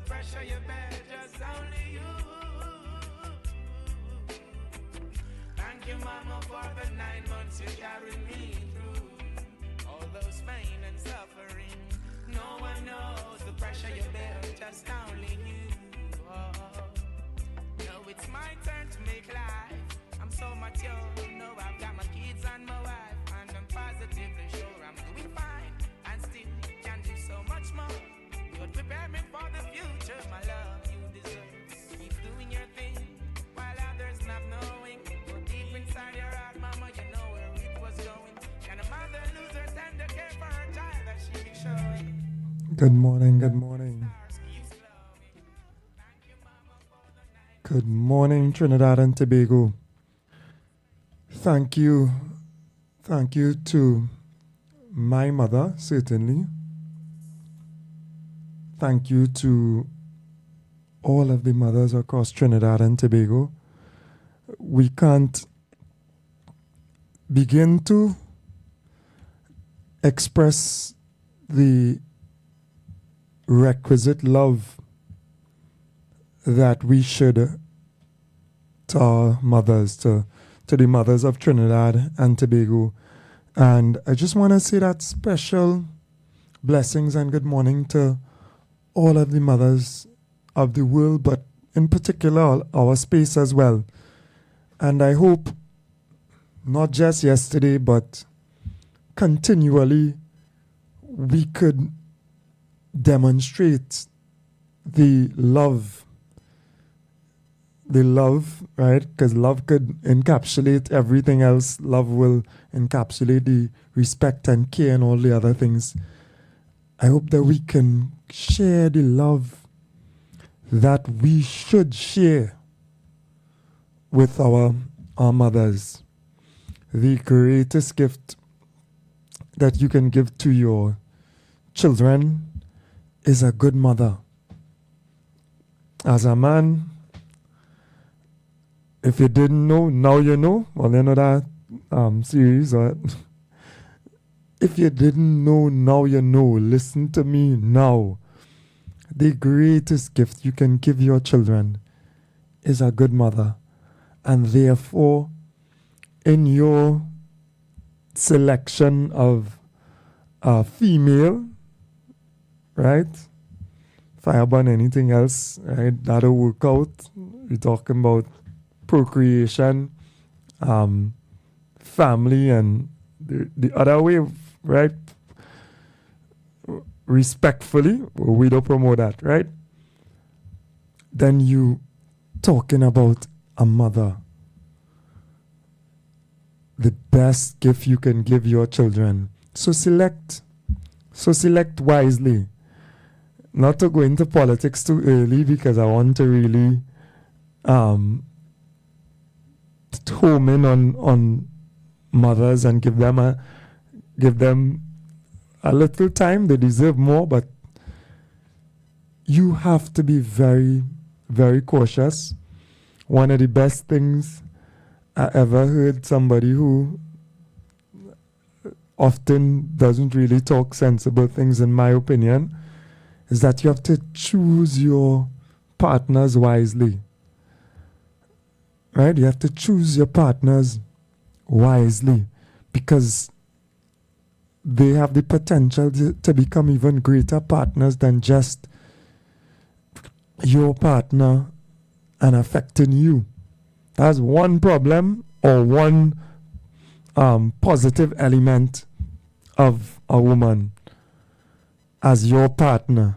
pressure you bear, just only you. Thank you, Mama, for the 9 months you carried me through. All those pain and suffering. No one knows the pressure you bear, just only you. Oh. Now it's my turn to make life. I'm so mature, know I've got my kids and my wife, and I'm positively sure I'm doing fine, and still can do so much more. You'd prepare me for the future, my love, you deserve. Keep doing your thing, while others not knowing. Go deep inside your heart, mama, you know where it was going. Can a mother lose her tender care for her child that she be showing? Good morning, good morning. Good morning, Trinidad and Tobago. Thank you to my mother, certainly. Thank you to all of the mothers across Trinidad and Tobago. We can't begin to express the requisite love that we should to our mothers, to the mothers of Trinidad and Tobago. And I just want to say that special blessings and good morning to all of the mothers of the world, but in particular our space as well. And I hope not just yesterday, but continually we could demonstrate the love, right? Because love could encapsulate everything else. Love will encapsulate the respect and care and all the other things. I hope that we can share the love that we should share with our mothers. The greatest gift that you can give to your children is a good mother. As a man, if you didn't know, now you know. Well, you know that series. If you didn't know, now you know. Listen to me now. The greatest gift you can give your children is a good mother. And therefore, in your selection of a female, right? Fireburn, anything else, right? That'll work out. We're talking about procreation, family, and the other way, right? Respectfully, we don't promote that, right? Then you talking about a mother. The best gift you can give your children. So select wisely. Not to go into politics too early, because I want to really home in on mothers and give them a little time. They deserve more, but you have to be very, very cautious. One of the best things I ever heard somebody who often doesn't really talk sensible things, in my opinion, is that you have to choose your partners wisely. Right? You have to choose your partners wisely, because they have the potential to become even greater partners than just your partner and affecting you. That's one problem or one positive element of a woman as your partner.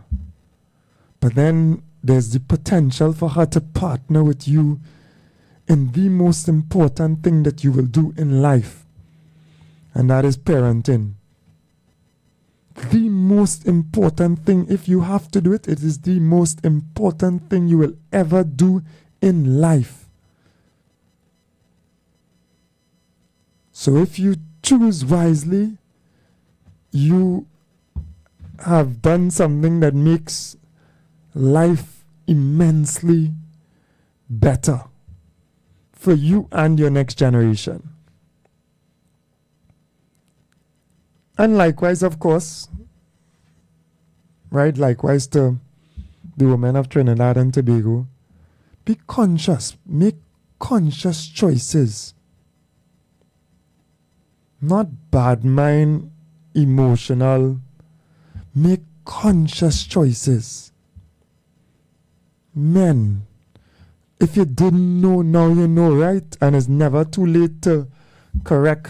But then there's the potential for her to partner with you in the most important thing that you will do in life, and that is parenting. The most important thing, if you have to do it, it is the most important thing you will ever do in life. So if you choose wisely, you have done something that makes life immensely better for you and your next generation. And likewise, of course, right? Likewise to the women of Trinidad and Tobago, be conscious. Make conscious choices. Not bad mind, emotional. Make conscious choices. Men, if you didn't know, now you know, right? And it's never too late to correct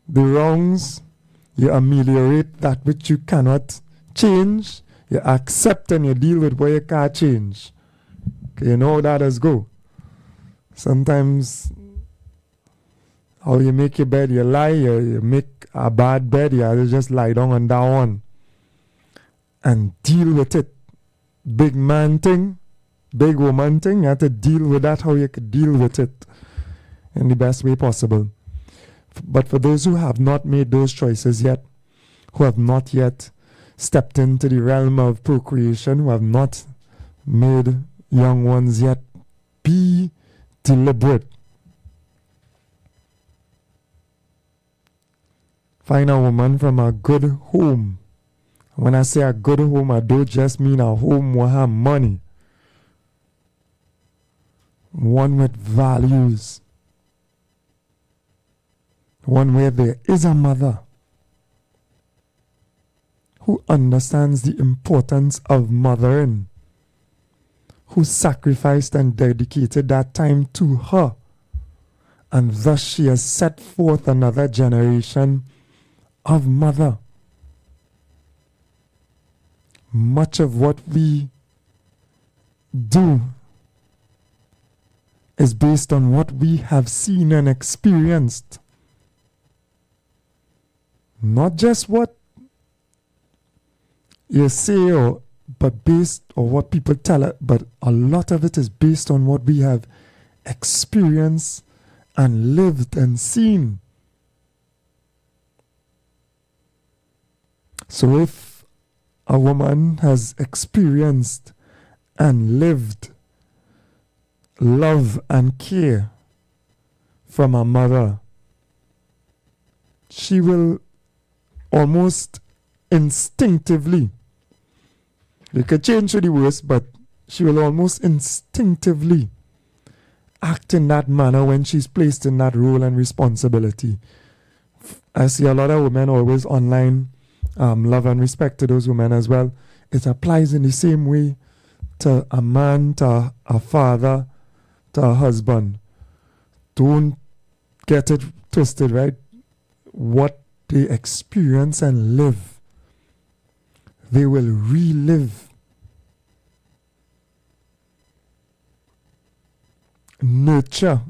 the wrongs. You ameliorate that which you cannot change. You accept and you deal with what you can't change. Okay, you know how that does go. Sometimes how you make your bed, you lie, you make a bad bed, you just lie down on that one and deal with it. Big man thing, big woman thing, you have to deal with that how you could deal with it in the best way possible. But for those who have not made those choices yet, who have not yet stepped into the realm of procreation, who have not made young ones yet, be deliberate. Find a woman from a good home. When I say a good home, I don't just mean a home will have money. One with values. One where there is a mother who understands the importance of mothering, who sacrificed and dedicated that time to her, and thus she has set forth another generation of mother. Much of what we do is based on what we have seen and experienced. Not just what you say or what people tell it, but a lot of it is based on what we have experienced and lived and seen. So if a woman has experienced and lived love and care from a mother, she will almost instinctively, you could change to the worst, but she will almost instinctively act in that manner when she's placed in that role and responsibility. I see a lot of women always online love and respect to those women as well. It applies in the same way to a man, to a father, to a husband. Don't get it twisted, right? What they experience and live, they will relive. Nurture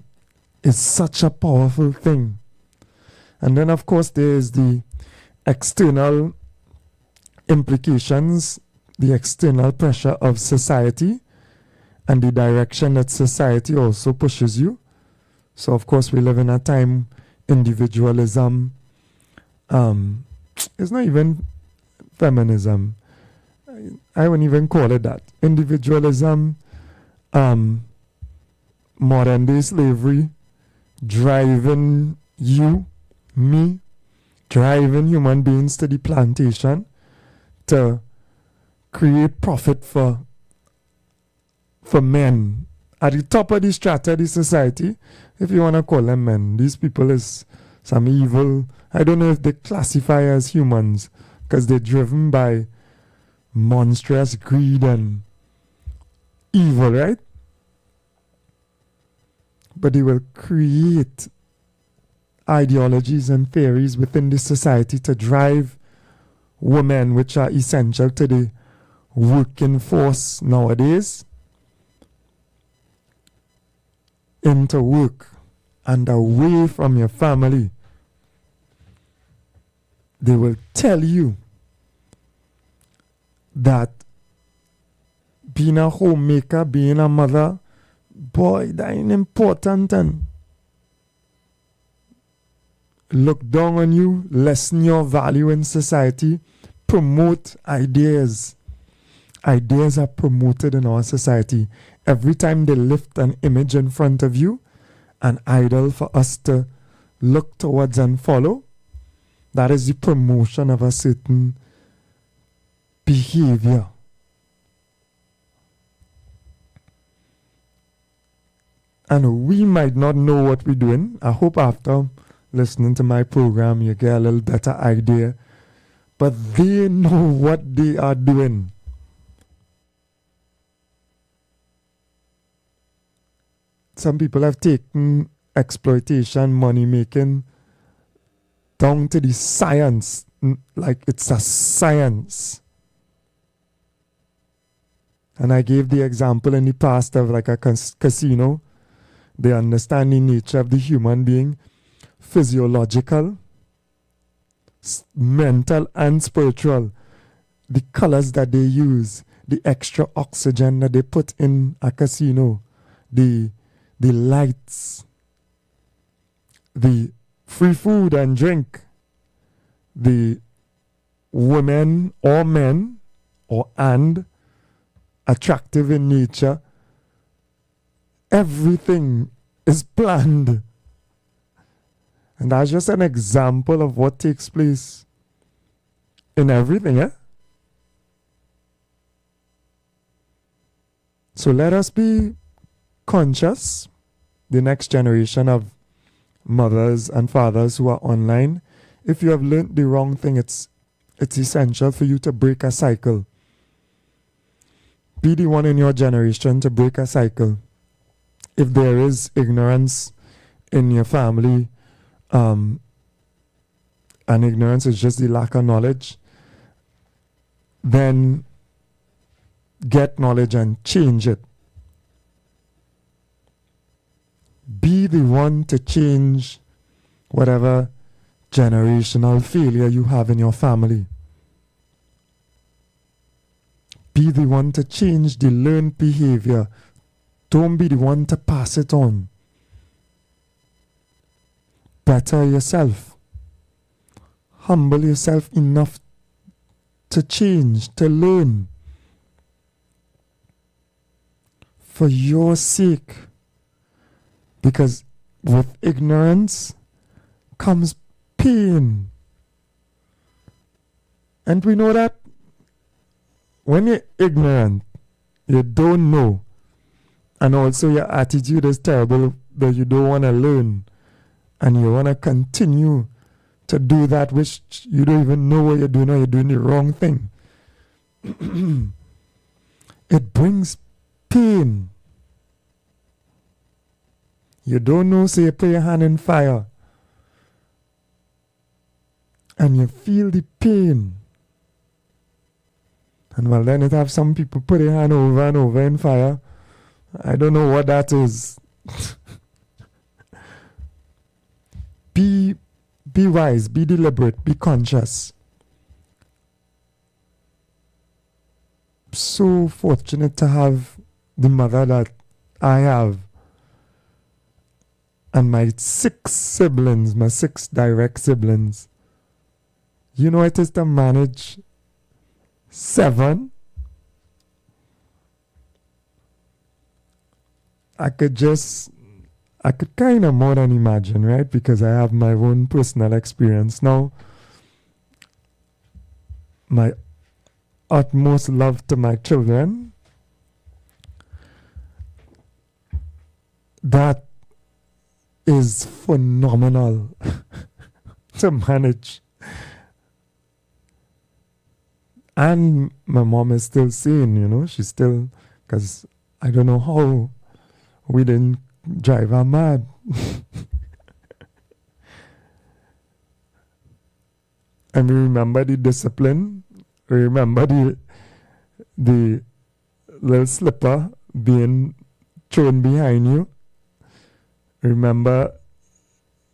is such a powerful thing. And then, of course, there is the external implications, the external pressure of society and the direction that society also pushes you. So, of course, we live in a time, individualism, it's not even feminism. I wouldn't even call it that. Individualism, modern day slavery, driving you, me, driving human beings to the plantation to create profit for men. At the top of the strata of the society, if you want to call them men, these people is some evil. I don't know if they classify as humans because they're driven by monstrous greed and evil, right? But they will create ideologies and theories within the society to drive women, which are essential to the working force nowadays, into work and away from your family. They will tell you that being a homemaker, being a mother, boy, that ain't important, and look down on you, lessen your value in society, promote ideas. Ideas are promoted in our society. Every time they lift an image in front of you, an idol for us to look towards and follow, that is the promotion of a certain behavior. And we might not know what we're doing. I hope after listening to my program you get a little better idea. But they know what they are doing. Some people have taken exploitation, money making down to the science, like it's a science. And I gave the example in the past of like a casino. They understand the nature of the human being, physiological, mental and spiritual. The colors that they use, the extra oxygen that they put in a casino, the lights, the free food and drink, the women or men or and attractive in nature, everything is planned. And that's just an example of what takes place in everything, eh? So let us be conscious, the next generation of mothers and fathers who are online. If you have learned the wrong thing, it's essential for you to break a cycle. Be the one in your generation to break a cycle. If there is ignorance in your family, and ignorance is just the lack of knowledge, then get knowledge and change it. Be the one to change whatever generational failure you have in your family. Be the one to change the learned behavior. Don't be the one to pass it on. Better yourself. Humble yourself enough to change, to learn. For your sake. Because with ignorance comes pain. And we know that when you're ignorant, you don't know. And also your attitude is terrible, that you don't want to learn. And you want to continue to do that which you don't even know what you're doing, or you're doing the wrong thing. It brings pain. You don't know, so you put your hand in fire. And you feel the pain. And well, then it have some people put their hand over and over in fire. I don't know what that is. Be wise, be deliberate, be conscious. So fortunate to have the mother that I have. And my 6 siblings, my 6 direct siblings. You know it is to manage 7. I could kind of more than imagine, right? Because I have my own personal experience. Now, my utmost love to my children. That is phenomenal to manage. And my mom is still sane, you know. She's still, because I don't know how we didn't drive her mad. And we remember the discipline. We remember the little slipper being thrown behind you. Remember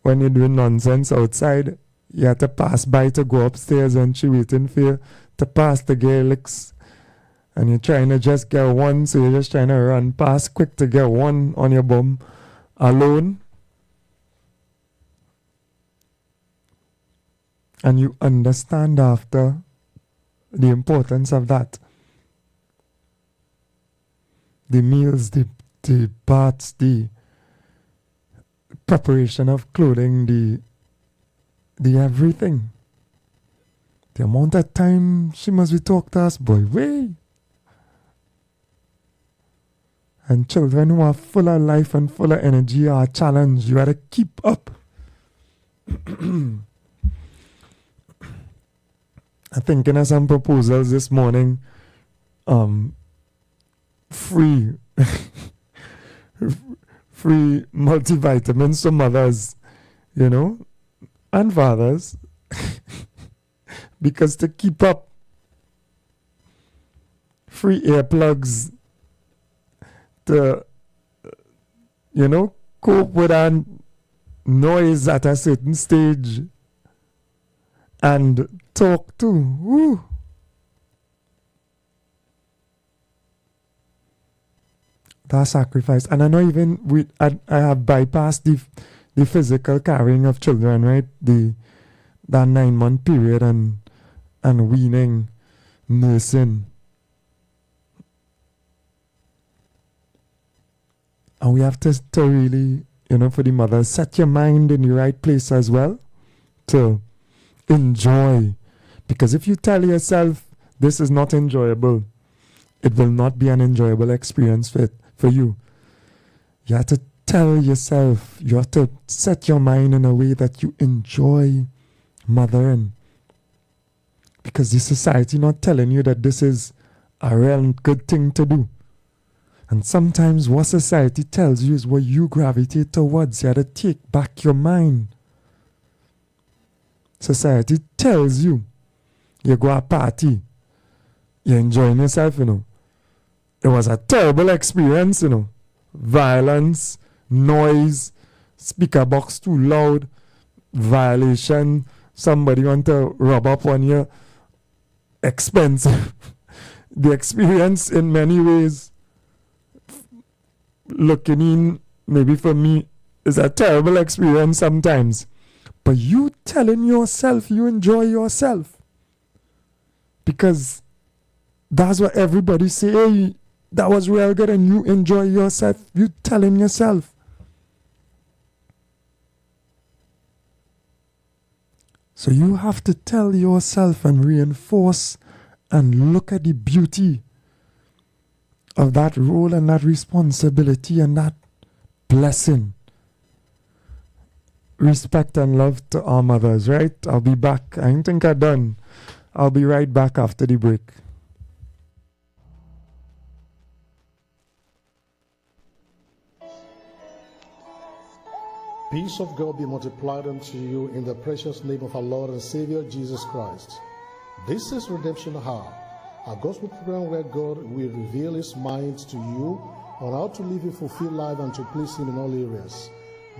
when you're doing nonsense outside, you have to pass by to go upstairs, and she waiting for you to pass the Gaelics. And you're trying to just get one, so you're just trying to run past quick to get one on your bum alone. And you understand after the importance of that. The meals, the baths, the preparation of clothing, the everything. The amount of time she must be talk to us, boy, way. And children who are full of life and full of energy are a challenge. You gotta keep up. I'm thinking of some proposals this morning. Free free multivitamins to mothers, and fathers. Because to keep up, free earplugs to, cope with that noise at a certain stage and talk to. Woo. That sacrifice. And I know even I have bypassed the physical carrying of children, right? That 9-month period and weaning, nursing. And we have to really, for the mothers, set your mind in the right place as well to enjoy. Because if you tell yourself this is not enjoyable, it will not be an enjoyable experience for you. You have to tell yourself, you have to set your mind in a way that you enjoy mothering. Because the society not telling you that this is a real good thing to do. And sometimes what society tells you is what you gravitate towards. You have to take back your mind. Society tells you, you go a party, you're enjoying yourself, It was a terrible experience, Violence, noise, speaker box too loud, violation, somebody want to rub up on you, expensive. The experience in many ways, looking in, maybe for me, is a terrible experience sometimes. But you telling yourself you enjoy yourself. Because that's what everybody say, hey, that was real good and you enjoy yourself. You telling yourself. So you have to tell yourself and reinforce and look at the beauty of that role and that responsibility and that blessing. Respect and love to our mothers, right? I'll be back. I don't think I'm done. I'll be right back after the break. Peace of God be multiplied unto you in the precious name of our Lord and Savior Jesus Christ. This is Redemption Hour, a gospel program where God will reveal His mind to you on how to live a fulfilled life and to please Him in all areas.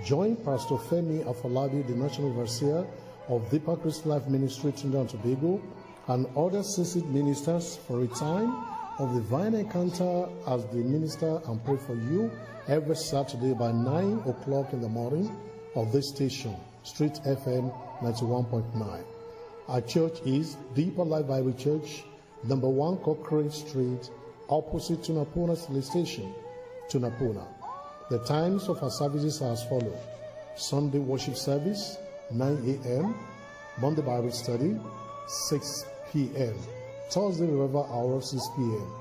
Join Pastor Femi Afolabi, the National Overseer of Deeper Christ Life Ministry, Trinidad and Tobago, and other seasoned ministers for a time of divine encounter as they minister and pray for you every Saturday by 9 o'clock in the morning of this station, Street FM 91.9. Our church is Deeper Life Bible Church, number 1 Cochrane Street, opposite Tunapuna Police Station, Tunapuna. The times of our services are as follows: Sunday worship service, 9 a.m., Monday Bible study, 6 p.m., Thursday revival hour, 6 p.m.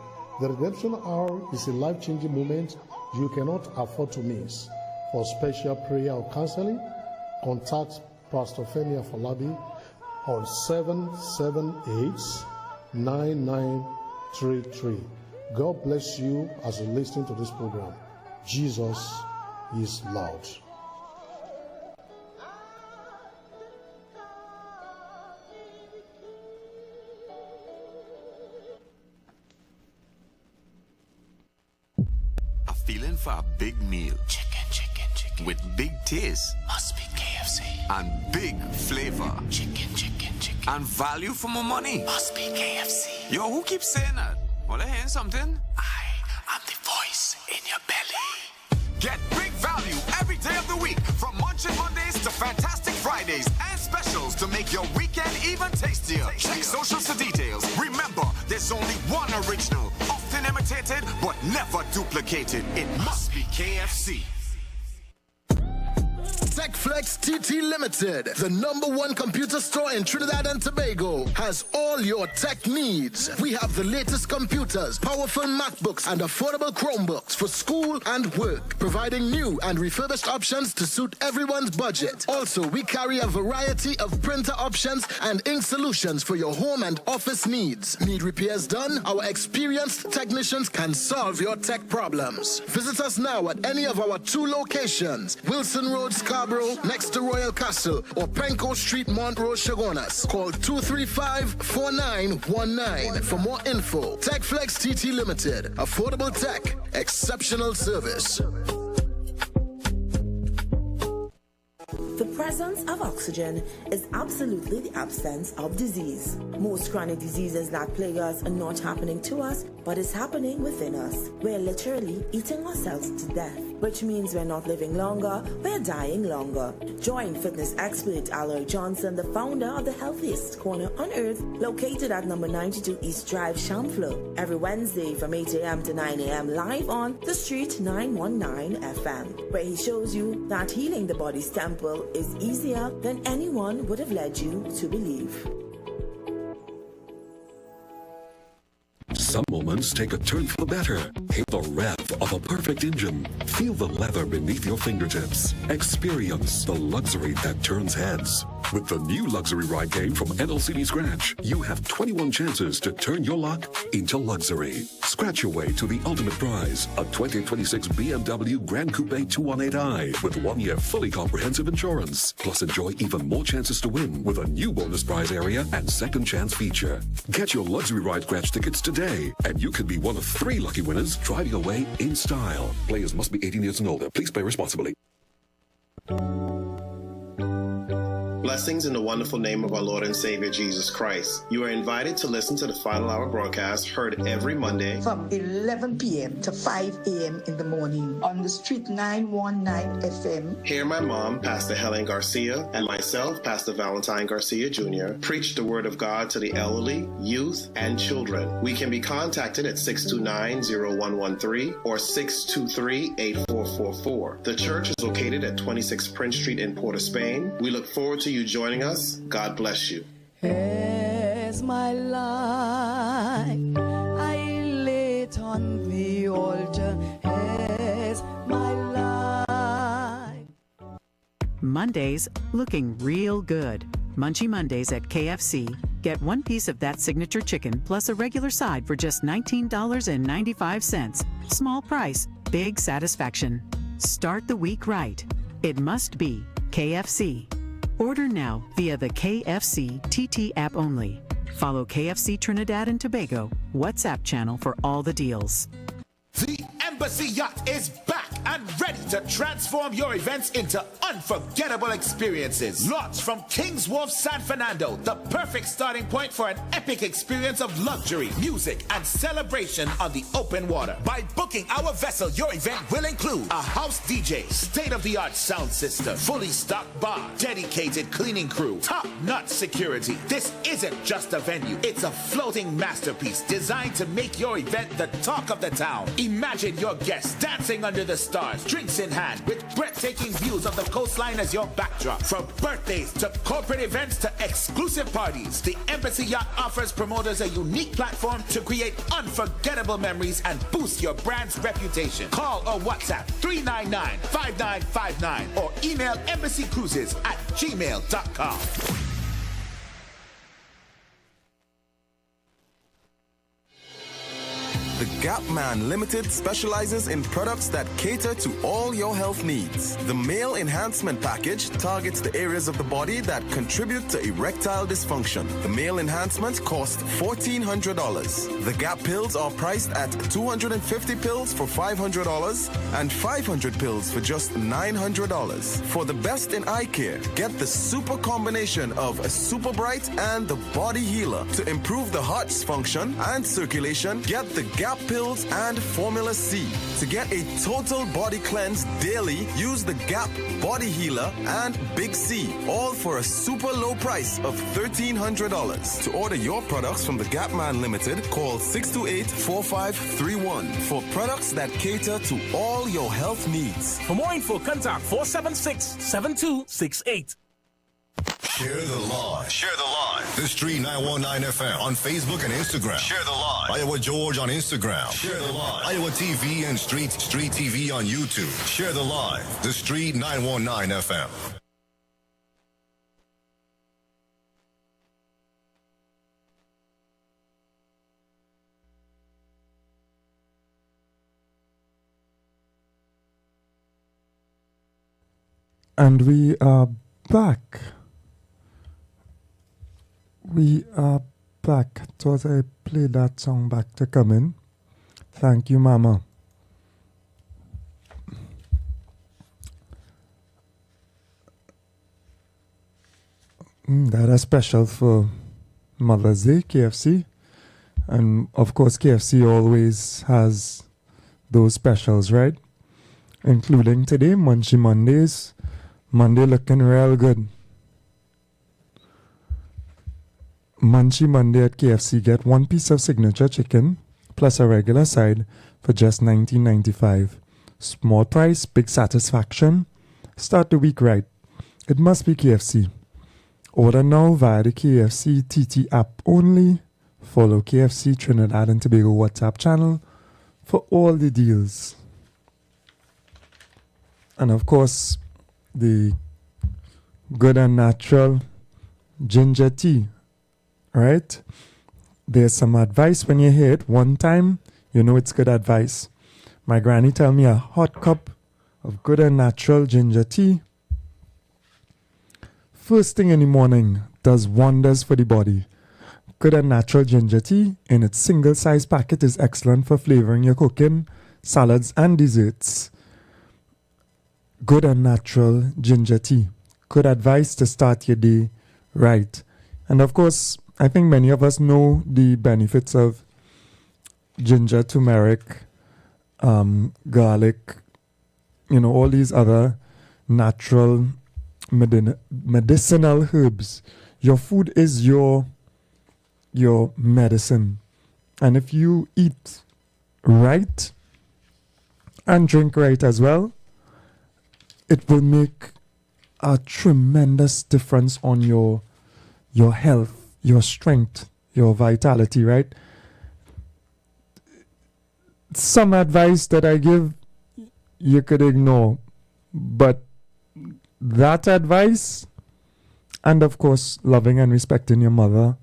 The redemption hour is a life-changing moment you cannot afford to miss. For special prayer or counseling, contact Pastor Femi Afolabi on 778-9933. God bless you as you listen to this program. Jesus is Lord. A feeling for a big meal. Chicken. With big taste. Must be KFC. And big flavor. Chicken. And value for my money. Must be KFC. Yo, who keeps saying that? Well, I hear something. I'm the voice in your belly. Get big value every day of the week, from Munchin Mondays to Fantastic Fridays, and specials to make your weekend even tastier. Check socials for details. Remember, there's only one original, often imitated but never duplicated. It must be KFC. TechFlex TT Limited, the #1 computer store in Trinidad and Tobago, has all your tech needs. We have the latest computers, powerful MacBooks, and affordable Chromebooks for school and work, providing new and refurbished options to suit everyone's budget. Also, we carry a variety of printer options and ink solutions for your home and office needs. Need repairs done? Our experienced technicians can solve your tech problems. Visit us now at any of our 2 locations, Wilson Road, Scarborough, next to Royal Castle, or Penco Street, Montrose, Chagonas. Call 235-4919 for more info. TechFlex TT Limited. Affordable tech. Exceptional service. The presence of oxygen is absolutely the absence of disease. Most chronic diseases that plague us are not happening to us, but is happening within us. We're literally eating ourselves to death, which means we're not living longer, we're dying longer. Join fitness expert Iwer Johnson, the founder of the healthiest corner on earth, located at number 92 East Drive, Chamfleur, every Wednesday from 8 a.m. to 9 a.m. live on The Street 919 FM, where he shows you that healing the body's temple is easier than anyone would have led you to believe. Some moments take a turn for the better. Hit the rev of a perfect engine. Feel the leather beneath your fingertips. Experience the luxury that turns heads. With the new luxury ride game from NLCD Scratch, you have 21 chances to turn your luck into luxury. Scratch your way to the ultimate prize, a 2026 BMW Grand Coupe 218i with 1 year fully comprehensive insurance. Plus enjoy even more chances to win with a new bonus prize area and second chance feature. Get your luxury ride scratch tickets today, and you could be one of 3 lucky winners driving away in style. Players must be 18 years and older. Please play responsibly. Blessings in the wonderful name of our Lord and Savior Jesus Christ. You are invited to listen to the Final Hour broadcast heard every Monday from 11 p.m. to 5 a.m. in the morning on the Street 919 FM. Hear my mom, Pastor Helen Garcia, and myself, Pastor Valentine Garcia Jr., preach the Word of God to the elderly, youth, and children. We can be contacted at 629-0113 or 623-8444. The church is located at 26 Prince Street in Port of Spain. We look forward to you joining us. God bless you. As my life I lay it on the altar, as my life. Mondays looking real good. Munchy Mondays at KFC. Get 1 piece of that signature chicken plus a regular side for just $19.95. Small price, big satisfaction. Start the week right. It must be KFC. Order now via the KFC TT app only. Follow KFC Trinidad and Tobago WhatsApp channel for all the deals. The Embassy Yacht is back and ready to transform your events into unforgettable experiences. Launched from King's Wharf, San Fernando, the perfect starting point for an epic experience of luxury, music, and celebration on the open water. By booking our vessel, your event will include a house DJ, state-of-the-art sound system, fully stocked bar, dedicated cleaning crew, top-notch security. This isn't just a venue, it's a floating masterpiece designed to make your event the talk of the town. Imagine your guests dancing under the stars, drinks in hand, with breathtaking views of the coastline as your backdrop. From birthdays to corporate events to exclusive parties, the Embassy Yacht offers promoters a unique platform to create unforgettable memories and boost your brand's reputation. Call or WhatsApp 399-5959 or email embassycruises@gmail.com. The Gap Man Limited specializes in products that cater to all your health needs. The Male Enhancement Package targets the areas of the body that contribute to erectile dysfunction. The Male Enhancement costs $1,400. The Gap pills are priced at 250 pills for $500 and 500 pills for just $900. For the best in eye care, get the super combination of a Super Bright and the Body Healer. To improve the heart's function and circulation, get the Gap Gap Pills, and Formula C. To get a total body cleanse daily, use the Gap Body Healer and Big C, all for a super low price of $1,300. To order your products from the Gap Man Limited, call 628-4531 for products that cater to all your health needs. For more info, contact 476-7268. Share the live. Share the live. The Street 919 FM on Facebook and Instagram. Share the live. Iowa George on Instagram. Share the live. Iowa TV and Street TV on YouTube. Share the live. The Street 919 FM. And we are back. We are back. Thought I played that song back to come in. Thank you, Mama. That is special for Mother's Day, KFC. And of course, KFC always has those specials, right? Including today, Munchy Mondays. Monday looking real good. Munchy Monday at KFC. Get one piece of signature chicken plus a regular side for just $19.95. Small price, big satisfaction. Start the week right. It must be KFC. Order now via the KFC TT app only. Follow KFC Trinidad and Tobago WhatsApp channel for all the deals. And of course, the good and natural ginger tea. Right? There's some advice when you hear it one time, you know it's good advice. My granny tell me a hot cup of good and natural ginger tea first thing in the morning does wonders for the body. Good and natural ginger tea in its single size packet is excellent for flavoring your cooking, salads and desserts. Good and natural ginger tea. Good advice to start your day right. And of course, I think many of us know the benefits of ginger, turmeric, garlic, all these other natural medicinal herbs. Your food is your medicine. And if you eat right and drink right as well, it will make a tremendous difference on your health, your strength, your vitality, right? Some advice that I give, you could ignore. But that advice, and of course, loving and respecting your mother,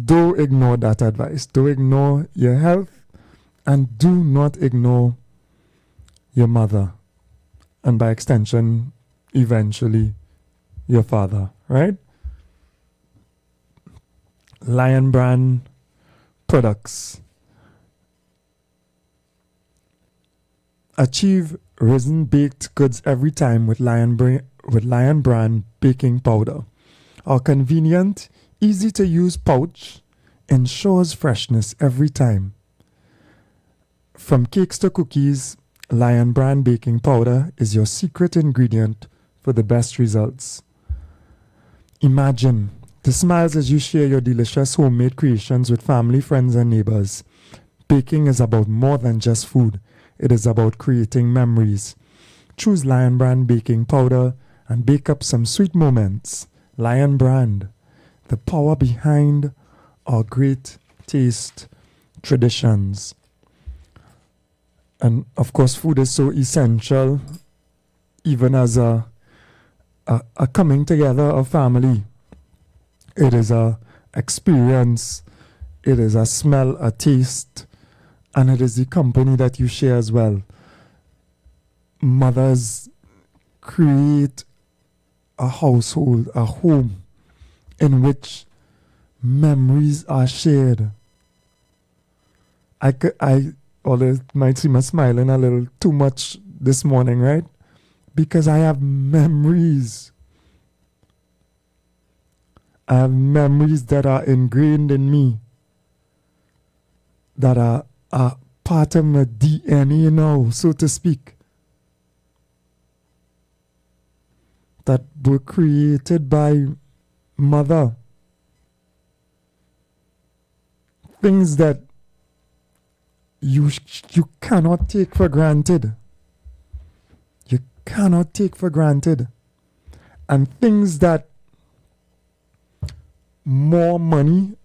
don't ignore that advice. Don't ignore your health, and do not ignore your mother. And by extension, eventually, your father, right? Lion Brand products. Achieve risen baked goods every time with Lion Brand baking powder. Our convenient, easy to use pouch ensures freshness every time. From cakes to cookies, Lion Brand baking powder is your secret ingredient for the best results. Imagine the smiles as you share your delicious homemade creations with family, friends, and neighbors. Baking is about more than just food. It is about creating memories. Choose Lion Brand baking powder and bake up some sweet moments. Lion Brand, the power behind our great taste traditions. And of course, food is so essential, even as a coming together of family. It is a experience. It is a smell, a taste, and it is the company that you share as well. Mothers create a household, a home, in which memories are shared. Although it might seem I'm smiling a little too much this morning, right? Because I have memories. I have memories that are ingrained in me, that are are part of my DNA now, so to speak, that were created by mother. Things that you cannot take for granted. You cannot take for granted. And things that more money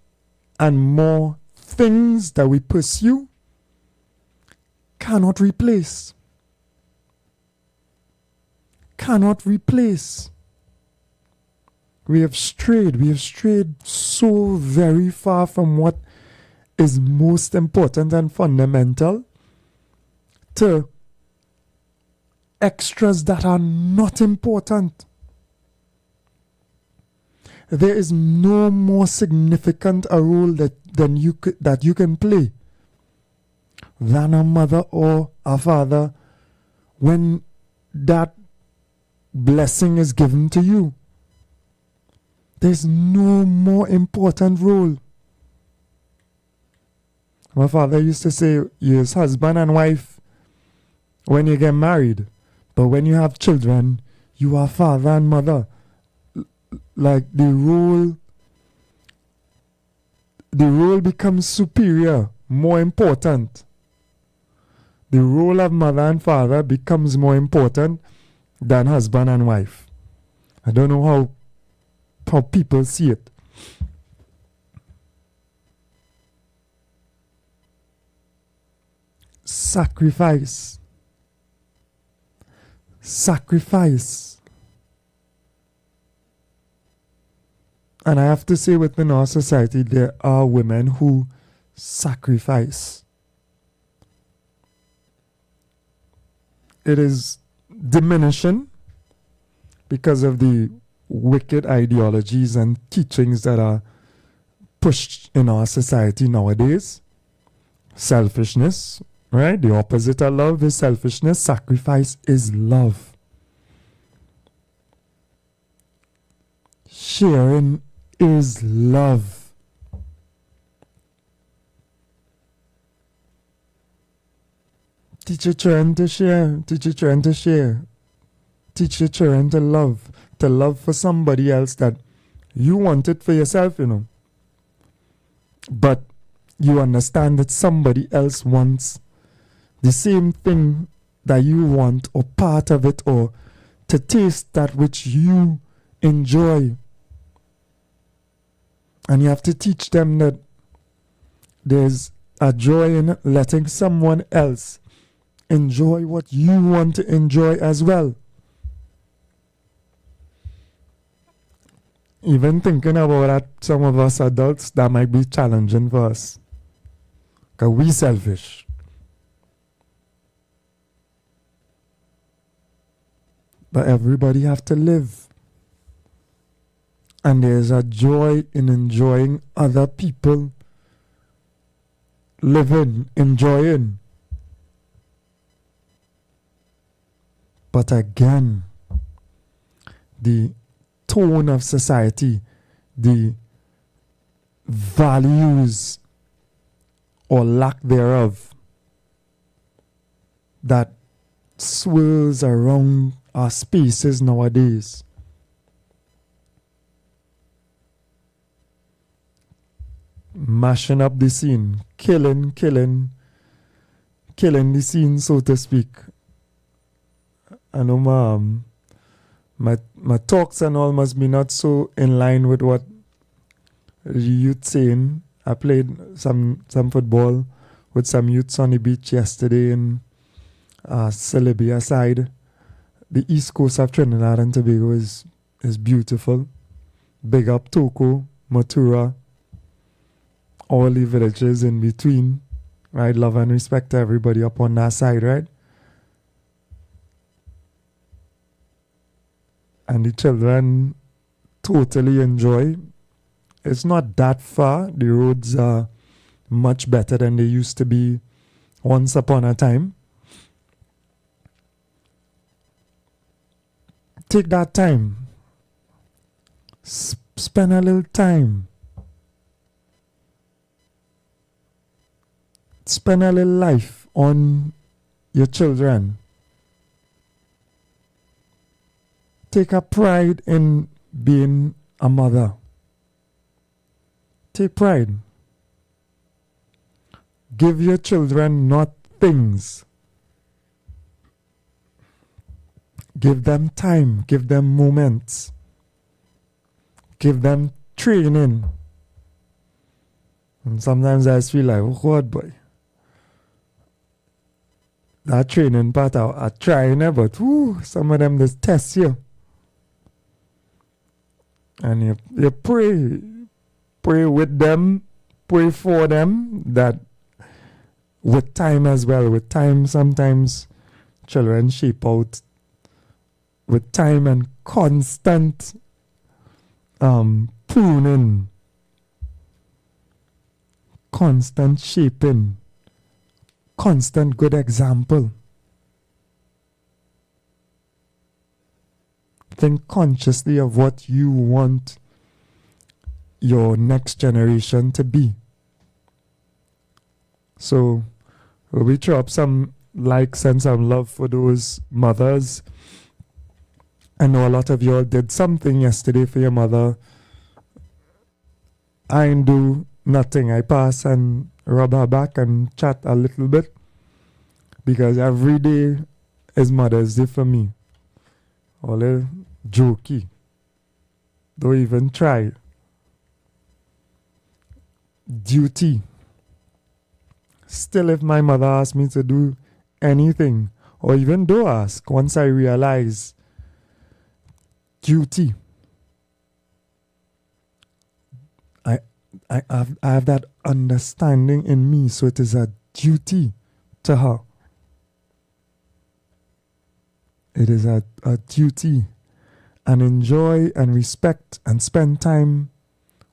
and more things that we pursue cannot replace. Cannot replace. We have strayed so very far from what is most important and fundamental to extras that are not important. There is no more significant a role that you can play than a mother or a father when that blessing is given to you. There's no more important role. My father used to say, you're husband and wife when you get married, but when you have children, you are father and mother. Like the role becomes superior, more important. The role of mother and father becomes more important than husband and wife. I don't know how people see it. Sacrifice. And I have to say, within our society, there are women who sacrifice. It is diminishing because of the wicked ideologies and teachings that are pushed in our society nowadays. Selfishness, right? The opposite of love is selfishness. Sacrifice is love. Sharing is love. Teach your children to share. Teach your children to share. Teach your children to love. To love for somebody else that you want it for yourself, you know. But you understand that somebody else wants the same thing that you want, or part of it, or to taste that which you enjoy. And you have to teach them that there's a joy in letting someone else enjoy what you want to enjoy as well. Even thinking about that, some of us adults, that might be challenging for us. Because we selfish. But everybody have to live. And there's a joy in enjoying other people living, enjoying. But again, the tone of society, the values or lack thereof that swirls around our spaces nowadays, mashing up the scene, killing the scene, so to speak. I know my talks and all must be not so in line with what the youth saying. I played some football with some youths on the beach yesterday in Celebia side. The east coast of Trinidad and Tobago is beautiful. Big up Toko, Matura, all the villages in between. Right? Love and respect to everybody up on that side, right? And the children totally enjoy. It's not that far. The roads are much better than they used to be once upon a time. Take that time. Spend a little time. spend a little life on your children. Take a pride in being a mother. Take pride. Give your children not things. Give them time. Give them moments. Give them training. And sometimes I feel like, oh God, boy. That training part, I trying it, but some of them just test you. And you pray with them, pray for them, that with time as well. With time, sometimes children shape out. With time and constant pruning, constant shaping, constant good example. Think consciously of what you want your next generation to be. So we throw up some likes and some love for those mothers. I know a lot of y'all did something yesterday for your mother. I ain't do nothing. I pass and rub her back and chat a little bit, because every day is Mother's Day for me. All the jokey. Don't even try. Duty. Still, if my mother asks me to do anything, or even do ask, once I realize duty, I have that understanding in me, so it is a duty to her. It is a duty, and enjoy and respect and spend time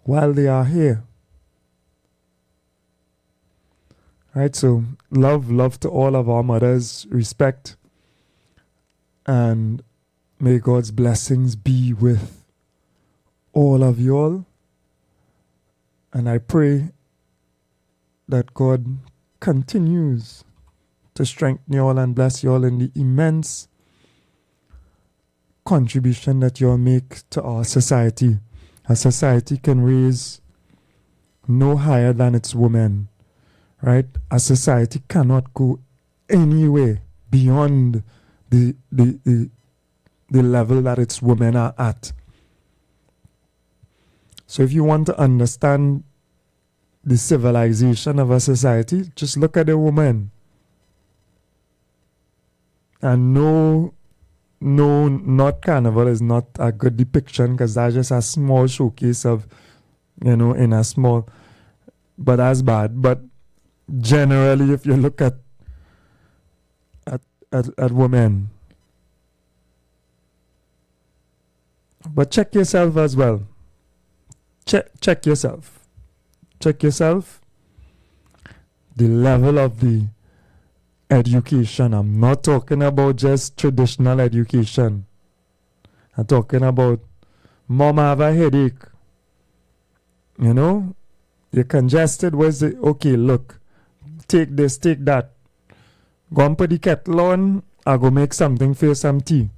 while they are here. Right, so love to all of our mothers, respect, and may God's blessings be with all of y'all. And I pray that God continues to strengthen y'all and bless y'all in the immense contribution that y'all make to our society. A society can raise no higher than its women, right? A society cannot go anywhere beyond the level that its women are at. So if you want to understand the civilization of a society, just look at the woman. And no, not Carnival is not a good depiction, because that's just a small showcase of, in a small, but that's bad. But generally, if you look at women, but check yourself as well. Check yourself. Check yourself. The level of the education. I'm not talking about just traditional education. I'm talking about mom, I have a headache. You're congested. Where's it? Okay, look. Take this, take that. Go and put the kettle on. I go make something for you, some tea.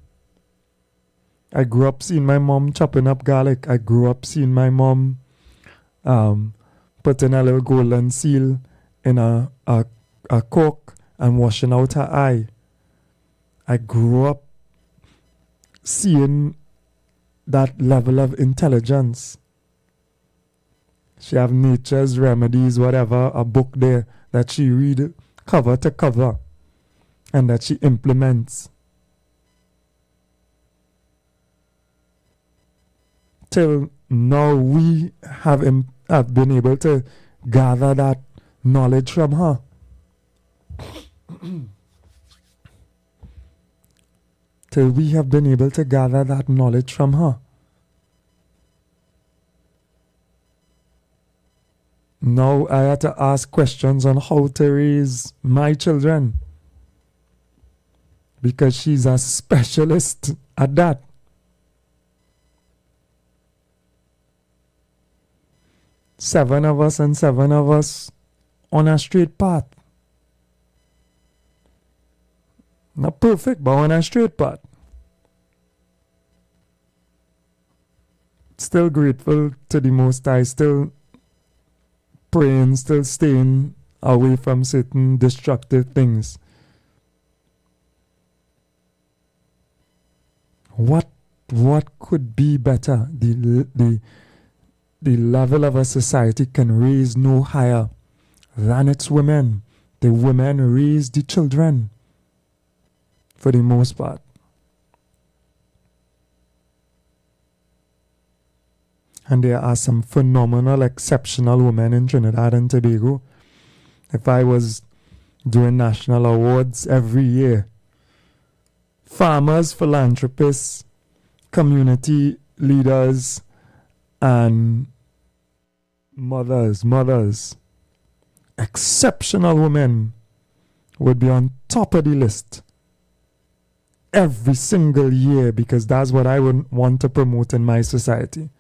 I grew up seeing my mom chopping up garlic. I grew up seeing my mom putting a little golden seal in a cork and washing out her eye. I grew up seeing that level of intelligence. She have Nature's Remedies, whatever, a book there that she read cover to cover and that she implements. Till now we have been able to gather that knowledge from her. Till we have been able to gather that knowledge from her. Now I had to ask questions on how to raise my children, because she's a specialist at that. Seven of us on a straight path. Not perfect, but on a straight path. Still grateful to the Most High, still praying, still staying away from certain destructive things. What could be better? The level of a society can raise no higher than its women. The women raise the children, for the most part. And there are some phenomenal, exceptional women in Trinidad and Tobago. If I was doing national awards every year, farmers, philanthropists, community leaders, and mothers, exceptional women would be on top of the list every single year, because that's what I would want to promote in my society.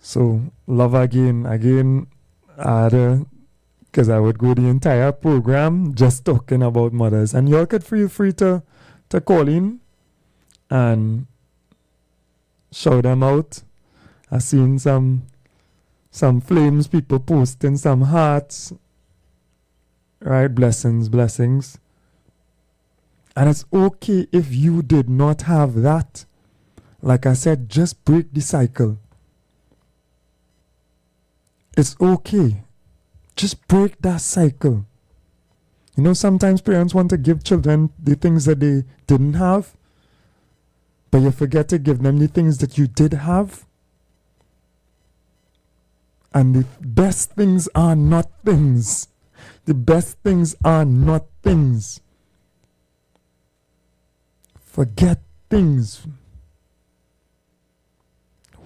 So, love again, because I would go the entire program just talking about mothers. And y'all could feel free to call in and shout them out. I've seen some flames, people posting some hearts. Right? Blessings. And it's okay if you did not have that. Like I said, just break the cycle. It's okay. Just break that cycle. You know, sometimes parents want to give children the things that they didn't have, but you forget to give them the things that you did have. And the best things are not things. The best things are not things. Forget things.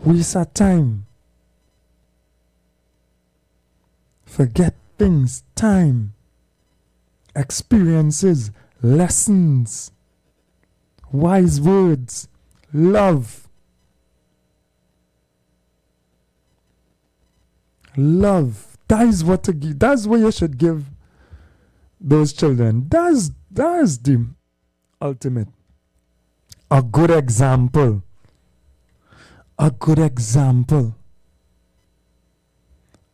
Waste our time. Forget things, time, experiences, lessons, wise words, love. Love. That's what to give. That's what you should give those children. That's the ultimate. A good example. A good example.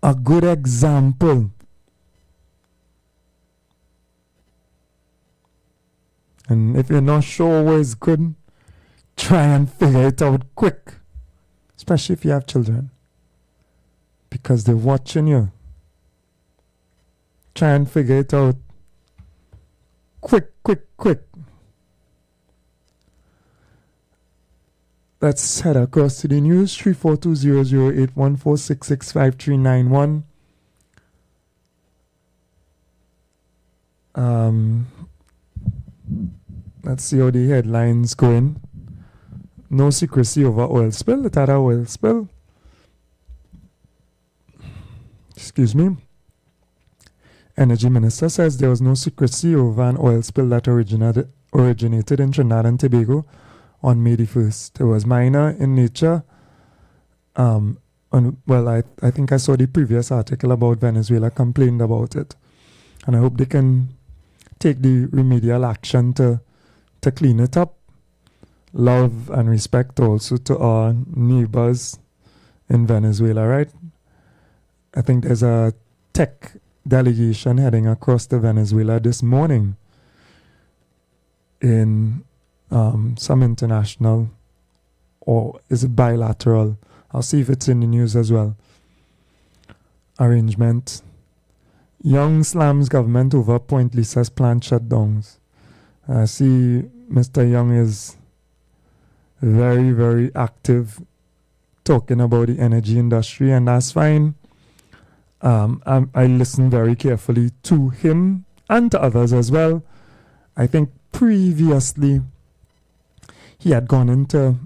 A good example. And if you're not sure what is good, try and figure it out quick. Especially if you have children. Because they're watching you. Try and figure it out quick. Let's head across to the news. 342-008-14665-391. Let's see how the headlines going. No secrecy over oil spill. It had an oil spill. Excuse me. Energy Minister says there was no secrecy over an oil spill that originated in Trinidad and Tobago on May the 1st. It was minor in nature. I think I saw the previous article about Venezuela complained about it. And I hope they can take the remedial action to clean it up. Love and respect also to our neighbors in Venezuela, right? I think there's a tech delegation heading across to Venezuela this morning in some international, or is it bilateral? I'll see if it's in the news as well. Arrangement. Young slams government over Point Lisa's plant shutdowns. I see Mr. Young is very, very active talking about the energy industry, and that's fine. I listen very carefully to him and to others as well. I think previously he had gone into,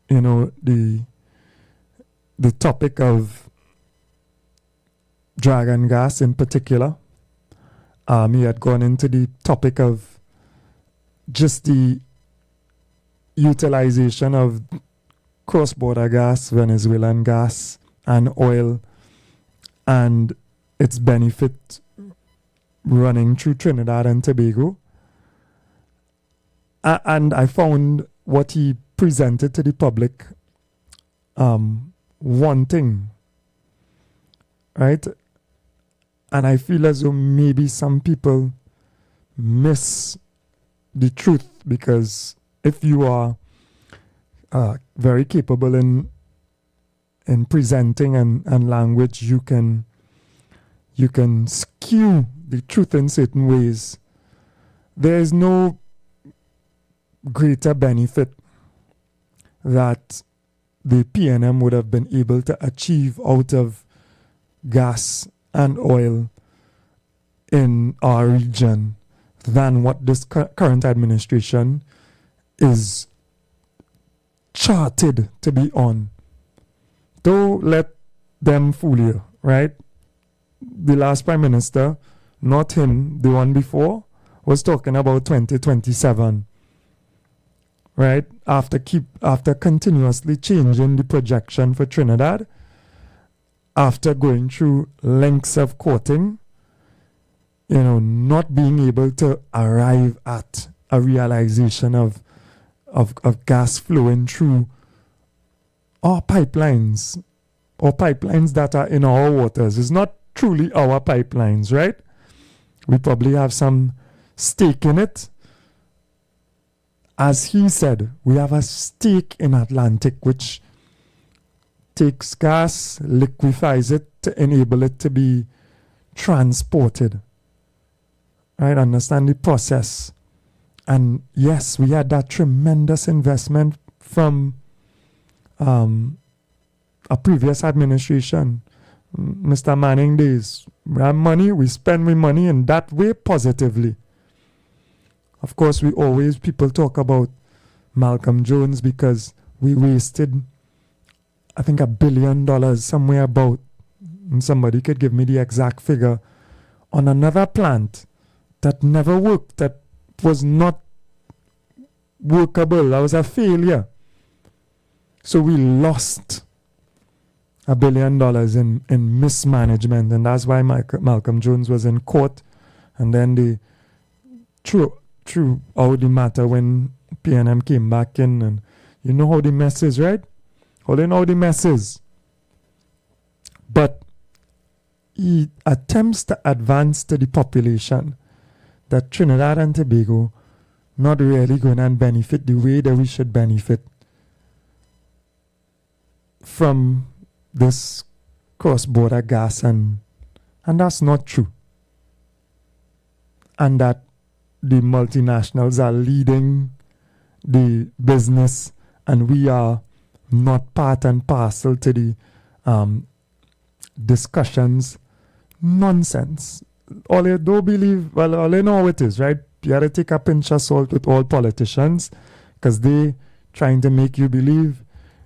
the topic of dragon gas in particular. He had gone into the topic of just the utilization of cross-border gas, Venezuelan gas and oil, and its benefit running through Trinidad and Tobago. And I found what he presented to the public wanting, right? And I feel as though maybe some people miss the truth, because if you are very capable in presenting and language, you can skew the truth in certain ways. There is no greater benefit that the PNM would have been able to achieve out of gas and oil in our region than what this current administration is charted to be on. Don't let them fool you, right? The last prime minister, not him, the one before, was talking about 2027, right? After continuously changing the projection for Trinidad, after going through lengths of quoting, not being able to arrive at a realization of gas flowing through our pipelines, or pipelines that are in our waters. It's not truly our pipelines, right? We probably have some stake in it. As he said, we have a stake in Atlantic, which takes gas, liquefies it to enable it to be transported. Right? Understand the process. And yes, we had that tremendous investment from a previous administration, Mr. Manning days. We have money, we spend with money in that way positively. Of course, people talk about Malcolm Jones because we wasted, I think, $1 billion, somewhere about, and somebody could give me the exact figure, on another plant that never worked, that was not workable. That was a failure. So we lost $1 billion in mismanagement, and that's why Malcolm Jones was in court, and then they threw out the matter when PNM came back in, and you know how the mess is, right? How the mess is. But he attempts to advance to the population that Trinidad and Tobago not really going to benefit the way that we should benefit from this cross-border gas, and that's not true. And that the multinationals are leading the business, and we are not part and parcel to the discussions. Nonsense. All you don't believe, well, all you know how it is, right? You gotta take a pinch of salt with all politicians, because they trying to make you believe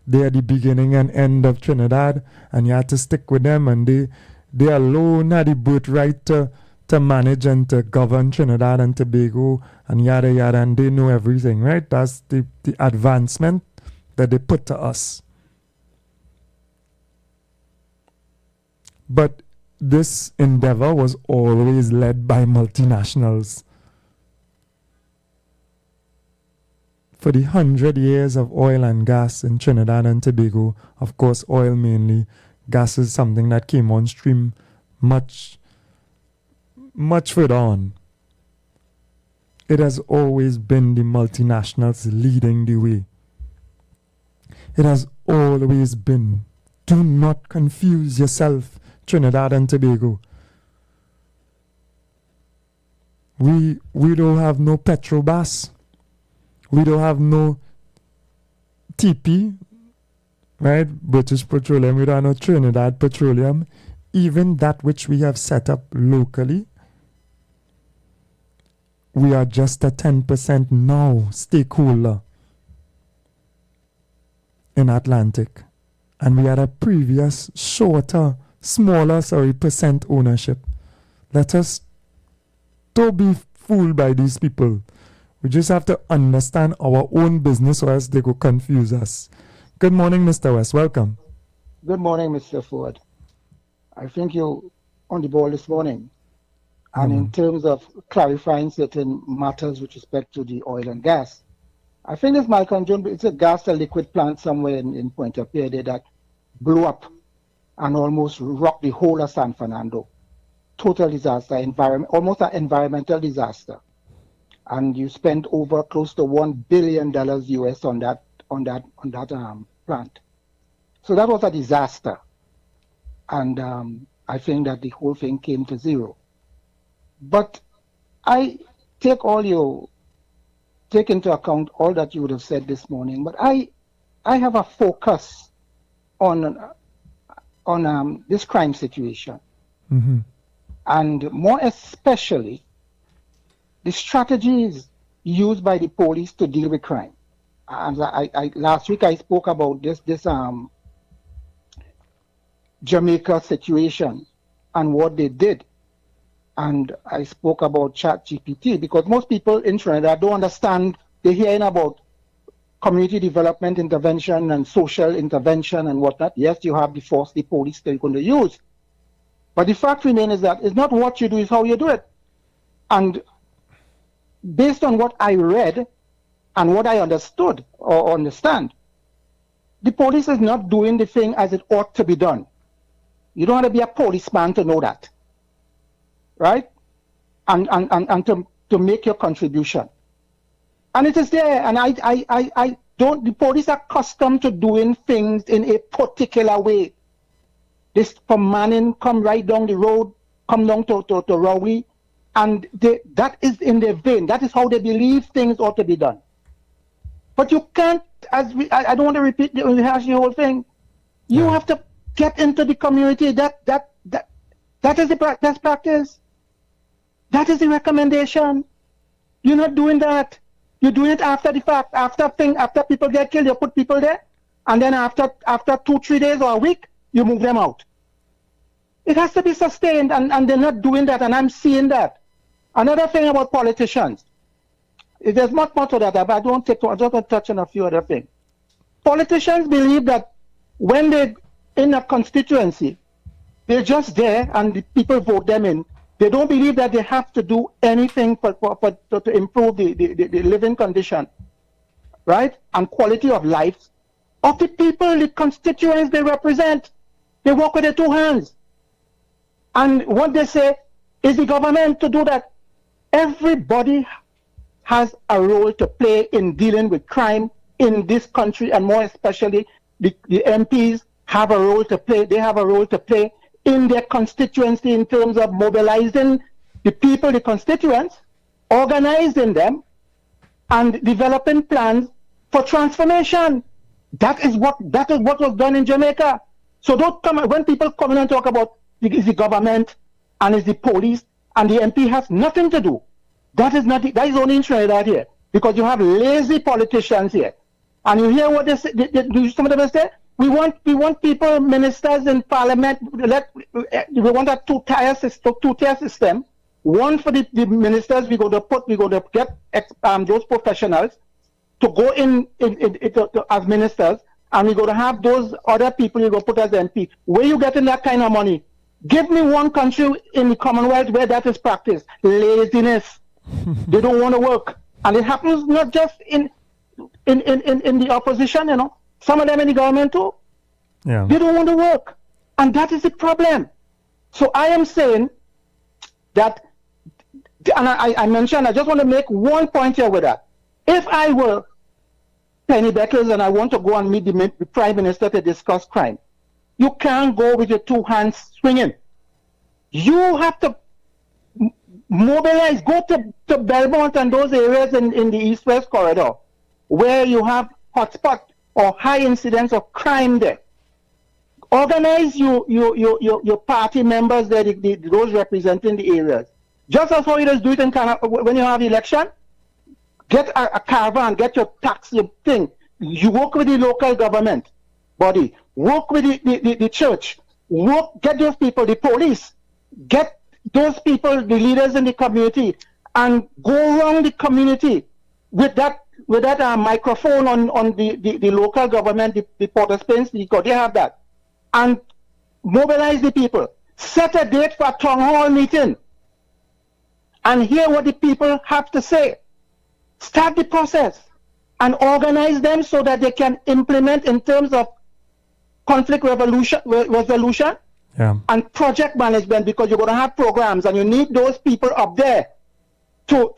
they are the beginning and end of Trinidad, and you have to stick with them, and they alone have the birthright to manage and to govern Trinidad and Tobago, and yada yada, and they know everything, right? That's the advancement that they put to us. But this endeavor was always led by multinationals. For the 100 years of oil and gas in Trinidad and Tobago, of course oil mainly, gas is something that came on stream much further on. It has always been the multinationals leading the way. It has always been. Do not confuse yourself, Trinidad and Tobago. We don't have no Petrobras. We don't have no TP, right? British Petroleum. We don't have no Trinidad Petroleum. Even that which we have set up locally, we are just a 10% now stakeholder in Atlantic. And we had a previous smaller percent ownership. Let us don't be fooled by these people. We just have to understand our own business, or else they go confuse us. Good morning, Mr. West. Welcome. Good morning, Mr. Ford. I think you on the ball this morning. And in terms of clarifying certain matters with respect to the oil and gas, I think this Malcolm Jones, it's a gas to liquid plant somewhere in Pointe-a-Piede that blew up and almost rocked the whole of San Fernando. Total disaster, almost an environmental disaster. And you spent over close to $1 billion US on that plant. So that was a disaster. And I think that the whole thing came to zero. But I take into account all that you would have said this morning, but I have a focus on this crime situation. Mm-hmm. And more especially the strategies used by the police to deal with crime. And last week I spoke about this Jamaica situation and what they did. And I spoke about ChatGPT because most people in Trinidad don't understand. They're hearing about community development intervention and social intervention and whatnot. Yes, you have the force, the police they're going to use. But the fact remains is that it's not what you do, it's how you do it. And based on what I read and what I understood or understand, the police is not doing the thing as it ought to be done. You don't have to be a policeman to know that. Right? And to make your contribution. And it is there. And I don't, the police are accustomed to doing things in a particular way. This from Manning, come right down the road, come down to Rowley, and that is in their vein. That is how they believe things ought to be done. But you can't, I don't want to rehash the whole thing. You have to get into the community. That is the best practice. That is the recommendation. You're not doing that. You're doing it after the fact. After people get killed, you put people there. And then after 2-3 days or a week, you move them out. It has to be sustained, and they're not doing that, and I'm seeing that. Another thing about politicians, there's much more to that, but I just want to touch on a few other things. Politicians believe that when they're in a constituency, they're just there and the people vote them in. They don't believe that they have to do anything to improve the living condition, right? And quality of life of the people, the constituents they represent. They work with their two hands. And what they say is the government to do that. Everybody has a role to play in dealing with crime in this country, and more especially the MPs have a role to play. They have a role to play in their constituency in terms of mobilizing the people, the constituents, organizing them, and developing plans for transformation. That is what was done in Jamaica. So don't come when people come in and talk about the government and it's the police and the MP has nothing to do. That is only in Trinidad here, because you have lazy politicians here, and you hear what they say. Some of them say, we want people, ministers in parliament. We want a two-tier system. One for the ministers. We're going to get those professionals to go in as ministers, and we're going to have those other people you're going to put as MP. Where you getting that kind of money? Give me one country in the Commonwealth where that is practiced. Laziness. They don't want to work, and it happens not just in the opposition. You know, some of them in the government too. Yeah. They don't want to work, and that is the problem. So I am saying that, and I mentioned, I just want to make one point here with that. If I were Penny Beckles and I want to go and meet the Prime Minister to discuss crime, you can't go with your two hands swinging. You have to mobilize, go to Belmont and those areas in the East-West corridor where you have hotspot or high incidence of crime there. Organize your party members there, those representing the areas. Just as how you just do it in when you have election, get a caravan, get your tax, your thing. You work with the local government body, work with the church, get those people, the police, get those people, the leaders in the community, and go around the community with that microphone on the local government, the Port of Spain, they have that, and mobilize the people. Set a date for a town hall meeting and hear what the people have to say. Start the process and organize them so that they can implement in terms of conflict resolution and project management, because you're going to have programs and you need those people up there to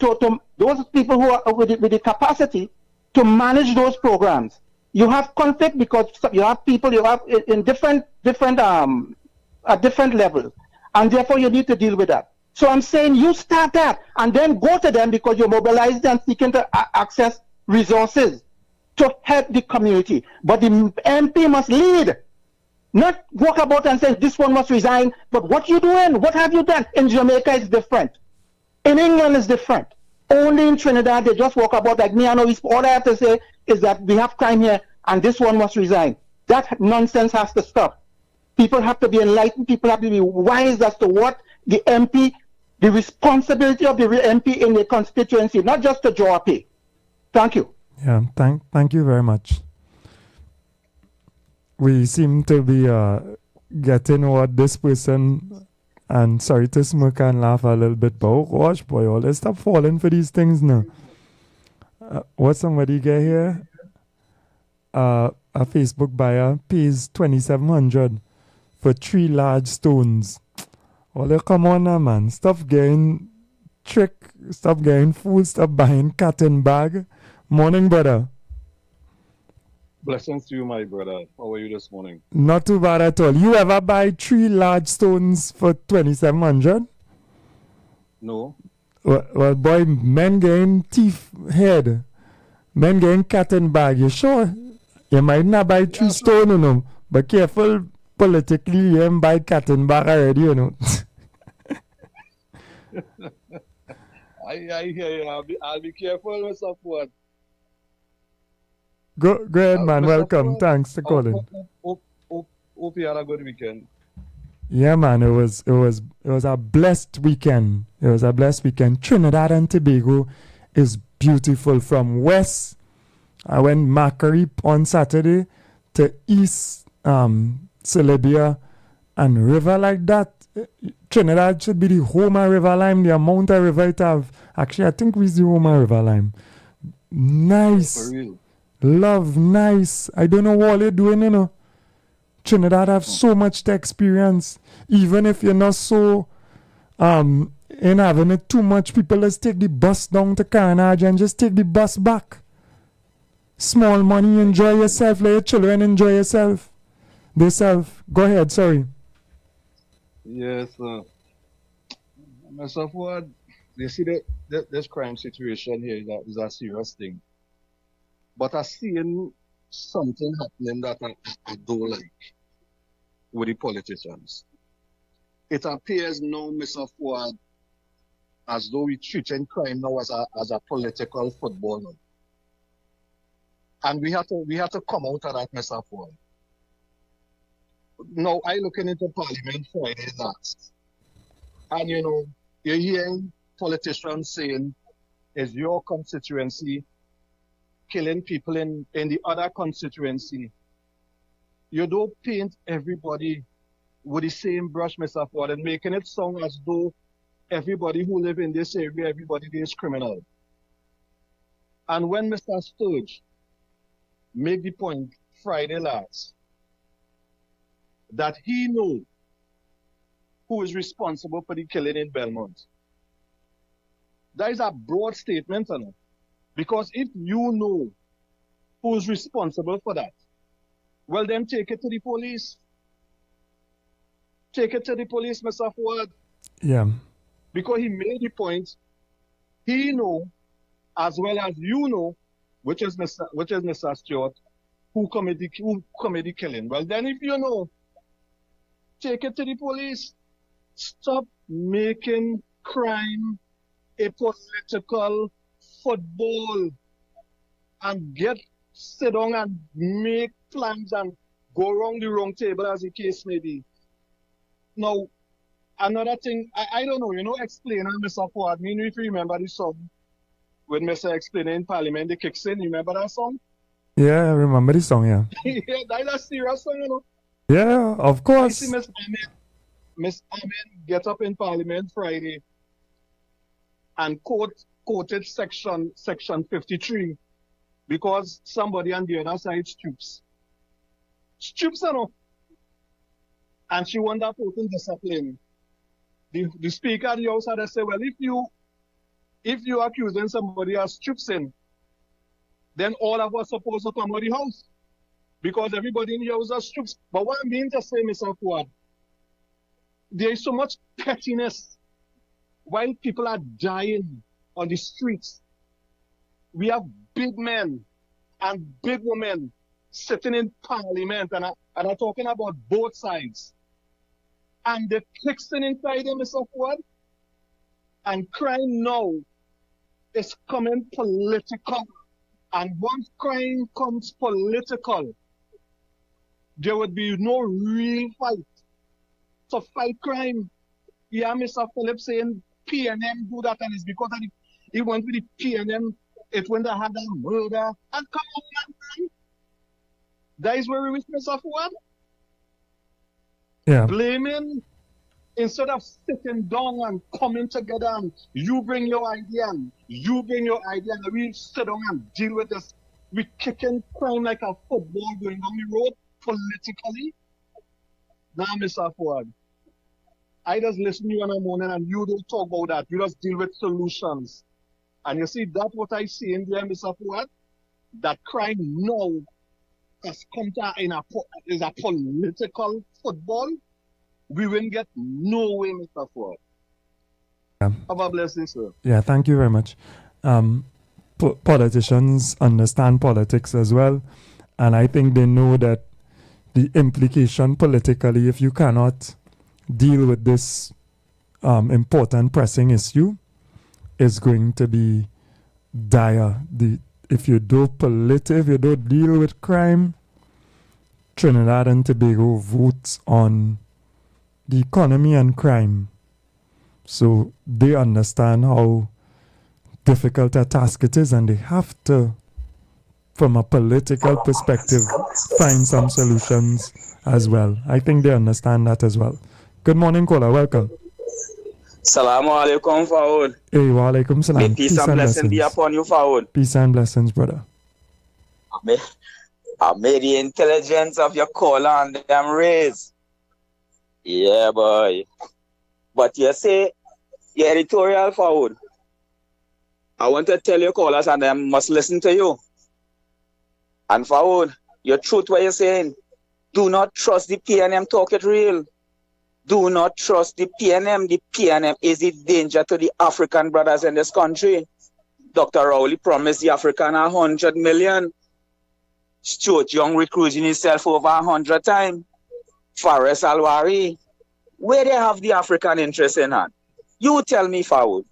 those people who are with the capacity to manage those programs. You have conflict because you have people you have in different at different levels, and therefore you need to deal with that. So I'm saying you start that and then go to them, because you're mobilized and seeking to access resources to help the community. But the MP must lead, not walk about and say this one must resign. But what you doing? What have you done? In Jamaica is different. In England is different. Only in Trinidad they just walk about like me. I know all I have to say is that we have crime here and this one must resign. That nonsense has to stop. People have to be enlightened. People have to be wise as to what the MP, the responsibility of the MP in the constituency, not just to draw a pay. Thank you. Yeah, thank you very much. We seem to be getting what this person, and sorry to smirk and laugh a little bit, but oh gosh, boy, all let's stop falling for these things now. What somebody get here? A Facebook buyer pays $2,700 for 3 large stones. Oh, come on now, man. Stop getting tricked. Stop getting fooled. Stop buying cat and bag. Morning, brother. Blessings to you, my brother. How are you this morning? Not too bad at all. You ever buy 3 large stones for $2,700? No. Well, boy, men getting teeth head. Men getting cat and bag. You sure? You might not buy 3 stones, you know. But careful, politically, you ain't buy cat and bag already, you know. I hear you. I'll be careful, Mr. Ford. Go ahead, man. Welcome. Thanks for calling. Hope you had a good weekend. Yeah, man. It was a blessed weekend. It was a blessed weekend. Trinidad and Tobago is beautiful. From west, I went Macquarie on Saturday, to east, Celebia, and river like that. Trinidad should be the home of River Lime. The amount of river it have. Actually, I think we're the home of River Lime. Nice. For real. Love, nice. I don't know what they're doing, you know. Trinidad have so much to experience. Even if you're not so in having it too much, people let's take the bus down to Carnage and just take the bus back. Small money, enjoy yourself. Let your children enjoy yourself. Themselves. Go ahead, sorry. Yes, Mr. Ford, you see this crime situation here is a serious thing. But I seen something happening that I don't like with the politicians. It appears now, Mr. Ford, as though we treating crime now as a political football now. And we have to come out of that, Mr. Ford. Now I looking into Parliament Friday last, and you know, you're hearing politicians saying, is your constituency killing people in the other constituency? You don't paint everybody with the same brush, Mr. Ford, and making it sound as though everybody who live in this area, everybody is criminal. And when Mr. Sturge made the point Friday last, that he know who is responsible for the killing in Belmont. That is a broad statement, you know? Because if you know who's responsible for that, well then take it to the police. Take it to the police, Mr. Ford. Yeah. Because he made the point, he know as well as you know, which is Mr. Stewart, who committed the killing. Well then if you know, take it to the police. Stop making crime a political football and sit down and make plans and go around the wrong table, as the case may be. Now, another thing, I don't know, you know, explaining, Mr. Ford, me if you remember the song when Mr. Explainer in Parliament, the kicks in, you remember that song? Yeah, I remember the song, yeah. Yeah, that's a serious song, you know. Yeah, of course. Miss Amin get up in Parliament Friday and quoted section 53 because somebody on the other side stoops. Stoops, you know. And she won that voting discipline. The speaker of the house had to say, well, if you accusing somebody of stooping, then all of us supposed to come to the house. Because everybody in the house are stoops. But what I mean to say, Mr. Fuad, there is so much pettiness while people are dying on the streets. We have big men and big women sitting in Parliament, and I'm talking about both sides. And they're fixing inside them, Mr. Fuad. And crime now is coming political. And once crime comes political, there would be no real fight. To fight crime, yeah, Mr. Phillips saying PNM do that, and it's because he went with the PNM, it went ahead and murder. And come on, man. That is where we wish, Mr. Fuad. Yeah. Blaming instead of sitting down and coming together and you bring your idea and you bring your idea and we sit down and deal with this. We kicking crime like a football going down the road politically. Now, Mr. Fuad, I just listen to you in the morning and you don't talk about that. You just deal with solutions. And you see, that's what I see in there, Mr. Fuad, that crime now has come to is a political football. We will get nowhere, Mr. Ford. Yeah. Have a blessing, sir. Yeah, thank you very much. Politicians understand politics as well, and I think they know that the implication politically, if you cannot deal with this important pressing issue, is going to be dire. If you don't deal with crime, Trinidad and Tobago votes on the economy and crime. So they understand how difficult a task it is, and they have to, from a political perspective, find some solutions as well. I think they understand that as well. Good morning, caller. Welcome. Salamu alaikum, Faoud. Hey, wa alaikum salam. May peace and blessings be upon you, Faoud. Peace and blessings, brother. May the intelligence of your caller and them raise. Yeah, boy. But you say, your editorial, Faoud, I want to tell your callers and them must listen to you. And Faoud, your truth what you're saying, do not trust the PNM talk it real. Do not trust the PNM. The PNM is a danger to the African brothers in this country. Dr. Rowley promised the African 100 million. Stuart Young recruiting himself over 100 times. Fares Alwari. Where they have the African interest in hand? You tell me, Faoud.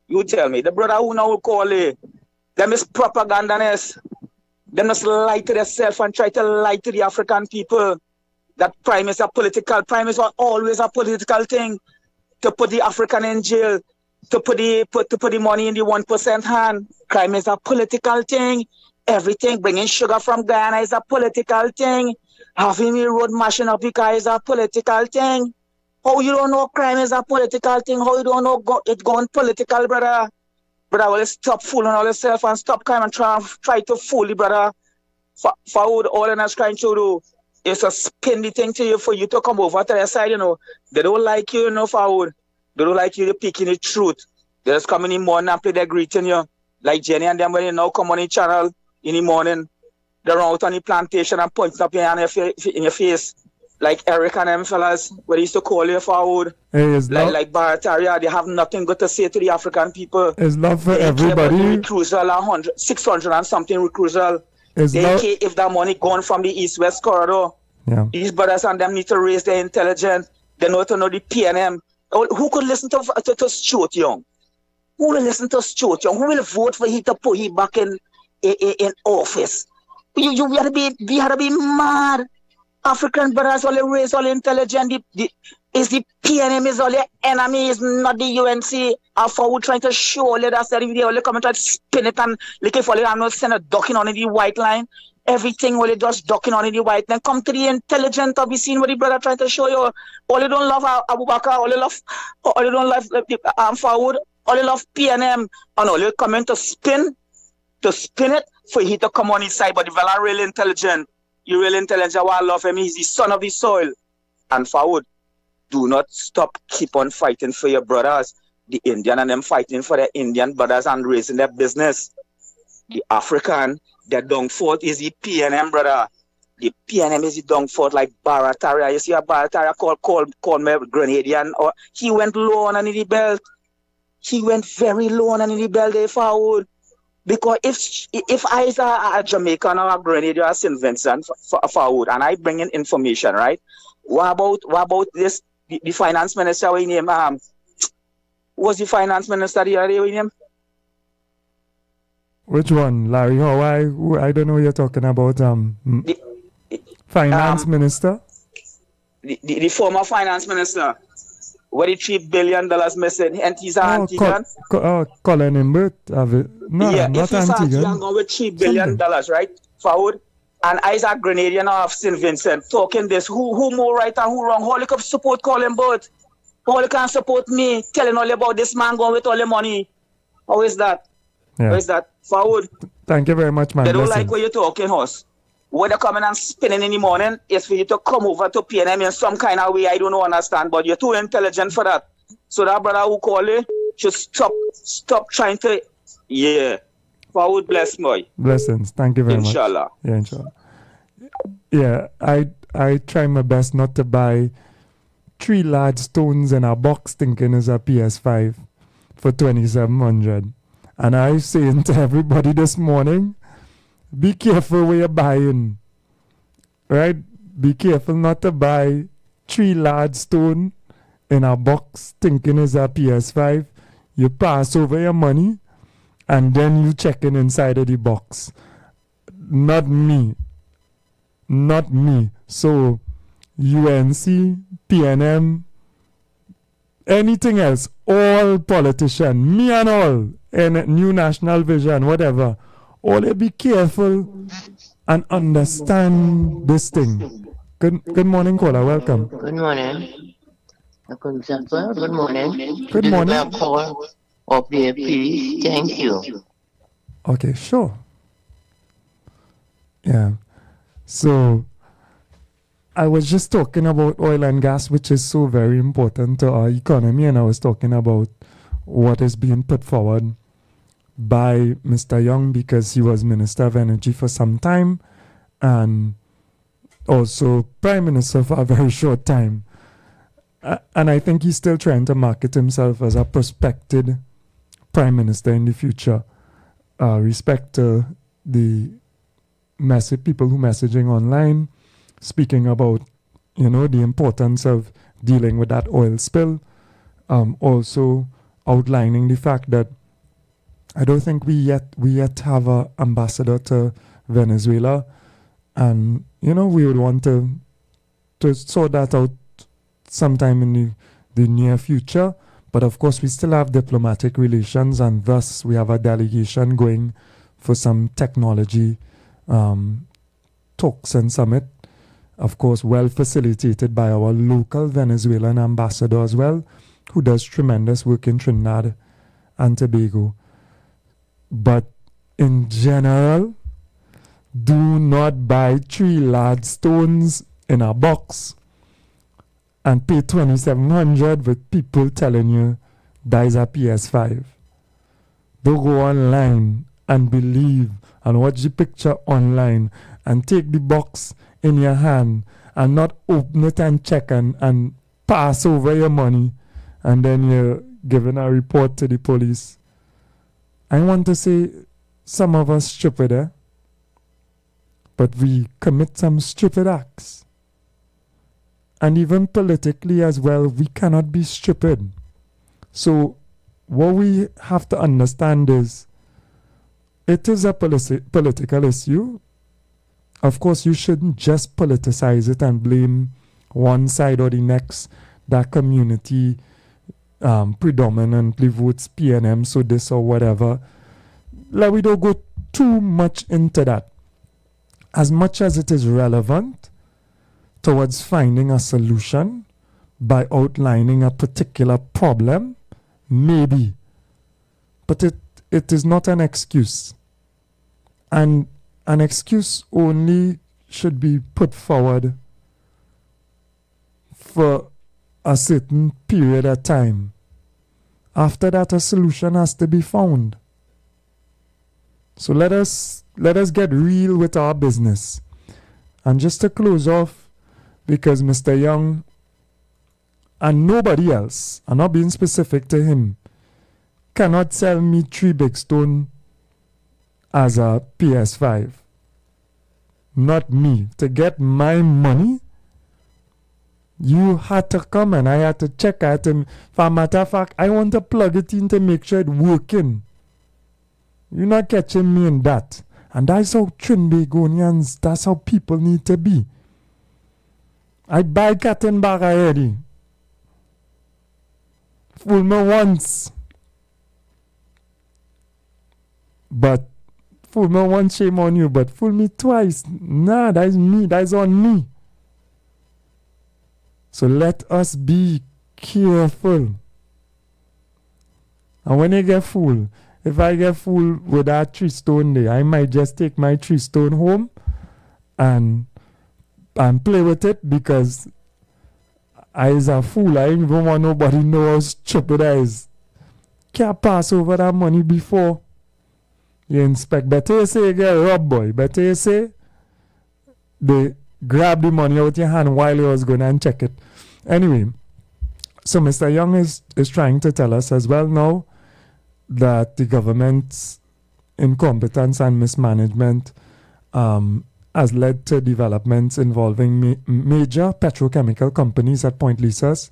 You tell me. The brother who now call it, them is propagandists. Them just lie to themselves and try to lie to the African people. That crime is a political, crime is always a political thing. To put the African in jail, to put the money in the 1% hand. Crime is a political thing. Everything, bringing sugar from Guyana is a political thing. Having the road mashing up because is a political thing. How you don't know crime is a political thing? How you don't know it gone political, brother? Brother, will stop fooling all yourself and stop crime and try to fool the brother. Forward, all in us trying to do is to spin the thing to you for you to come over to their side, you know. They don't like you, Forward. They don't like you to picking the truth. They just come in the morning and play their greeting you. Like Jenny and them when you now come on the channel in the morning, they're out on the plantation and pointing up your hand in your face. Like Eric and them fellas, where they used to call you Forward. Hey, like Barataria, they have nothing good to say to the African people. It's love for everybody. Recruiters, 600 and something recruiters. They care if that money gone from the east-west corridor. Yeah. These brothers and them need to raise their intelligence. They know to know the PNM. Who could listen to Stuart Young? Who will listen to Stuart Young? Who will vote for him to put him back in office? You had to be mad. African brothers only raise all intelligent. The PNM is all the enemy, is not the UNC. And Forward trying to show all that they only come and try to spin it and looking for it and not send a ducking on the white line. everything while you just ducking on in the white. Then come to the intelligent of the scene what the brother trying to show you. All you don't love Abu Bakr, all you don't love Forward, all you love PNM, and all you come in to spin it for he to come on his side. But the fella really intelligent. You really intelligent, I love him. He's the son of the soil. And Forward, do not stop, keep on fighting for your brothers. The Indian and them fighting for their Indian brothers and raising their business. The African, their downfall is the PNM, brother. The PNM is the downfall like Barataria. You see a Barataria called me Grenadian, or he went low on the belt. He went very low on the belt there Forward. Because if I is a Jamaican or a Grenadian or St. Vincent Forward, and I bring in information, right? What about this? The finance minister, what name? Was the finance minister the other day, what name? Which one, Larry? I don't know what you're talking about. Finance minister? The former finance minister. What the $3 billion missing? And he's Antigua. Colin Imbert, have it? No, yeah, not if he's Antigua. Going with $3 billion, right? Forward. And Isaac Grenadian of St. Vincent talking this. Who more right and who wrong? How you can support Colin both? How you can support me telling all about this man going with all the money? How is that? Yeah. How is that? Forward. Thank you very much, man. They don't like what you're talking, horse. When they're coming and spinning in the morning, it's for you to come over to PNM in some kind of way I don't understand, but you're too intelligent for that. So that brother who called you should stop trying to, yeah. Forward, bless boy. Blessings. Thank you very much. Inshallah. Yeah, inshallah. Yeah, I try my best not to buy 3 large stones in a box thinking it's a PS5 for 2,700. And I saying to everybody this morning, be careful where you're buying. Right? Be careful not to buy 3 large stone in a box thinking it's a PS5. You pass over your money and then you check in inside of the box. Not me. Not me. So UNC, PNM, anything else, all politicians, me and all, and New National Vision, whatever, all they be careful and understand this thing. Good morning, caller. Welcome. Good morning. Good morning. Good morning. This is call up there, please. Thank you. Okay, sure. Yeah. So I was just talking about oil and gas, which is so very important to our economy, and I was talking about what is being put forward by Mr. Young because he was Minister of Energy for some time and also Prime Minister for a very short time. And I think he's still trying to market himself as a prospective Prime Minister in the future. Respect to the people who messaging online, speaking about, the importance of dealing with that oil spill. Also outlining the fact that I don't think we yet have an ambassador to Venezuela, and we would want to sort that out sometime in the near future. But of course, we still have diplomatic relations, and thus we have a delegation going for some technology talks and summit. Of course, well facilitated by our local Venezuelan ambassador as well, who does tremendous work in Trinidad and Tobago. But in general, do not buy 3 large stones in a box and pay 2,700 with people telling you that is a PS5. Don't go online and believe and watch the picture online and take the box in your hand and not open it and check and pass over your money, and then you're giving a report to the police. I want to say some of us stupid, but we commit some stupid acts. And even politically as well, we cannot be stupid. So what we have to understand is, it is a political issue. Of course, you shouldn't just politicize it and blame one side or the next. That community predominantly votes PNM, so this or whatever. Like, we don't go too much into that. as much as it is relevant towards finding a solution by outlining a particular problem, maybe. But it is not an excuse. And an excuse only should be put forward for a certain period of time. After that, a solution has to be found. So let us get real with our business. And just to close off, because Mr. Young and nobody else, I'm not being specific to him, cannot sell me 3 big stone as a PS5. Not me. To get my money, you had to come and I had to check it. For a matter of fact, I want to plug it in to make sure it's working. You're not catching me in that. And that's how Trinbagonians, that's how people need to be. I buy cat and bag already. Fool me once. But fool me once, shame on you. But fool me twice. Nah, that's me. That's on me. So let us be careful. And when you get fooled, if I get fooled with that 3 stone there, I might just take my 3 stone home and play with it, because I is a fool. I ain't even want nobody know how stupid I is. Can't pass over that money before you inspect. Better you say you get robbed, boy. Better you say they grab the money out your hand while you was going and check it. Anyway, so Mr. Young is trying to tell us as well now that the government's incompetence and mismanagement has led to developments involving major petrochemical companies at Point Lisas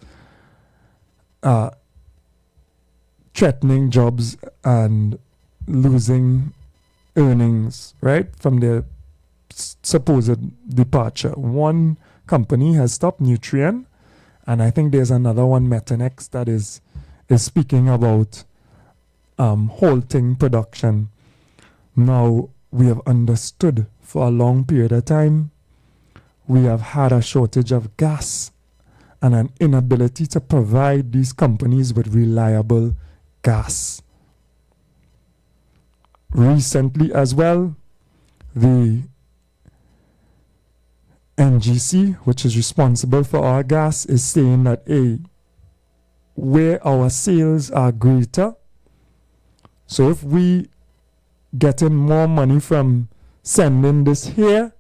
threatening jobs and losing earnings, right, from their supposed departure. One company has stopped, Nutrien, and I think there's another one, Metanex, that is speaking about halting production. Now, we have understood for a long period of time, we have had a shortage of gas and an inability to provide these companies with reliable gas. Recently as well, the NGC, which is responsible for our gas, is saying that where our sales are greater, so if we getting more money from sending this here,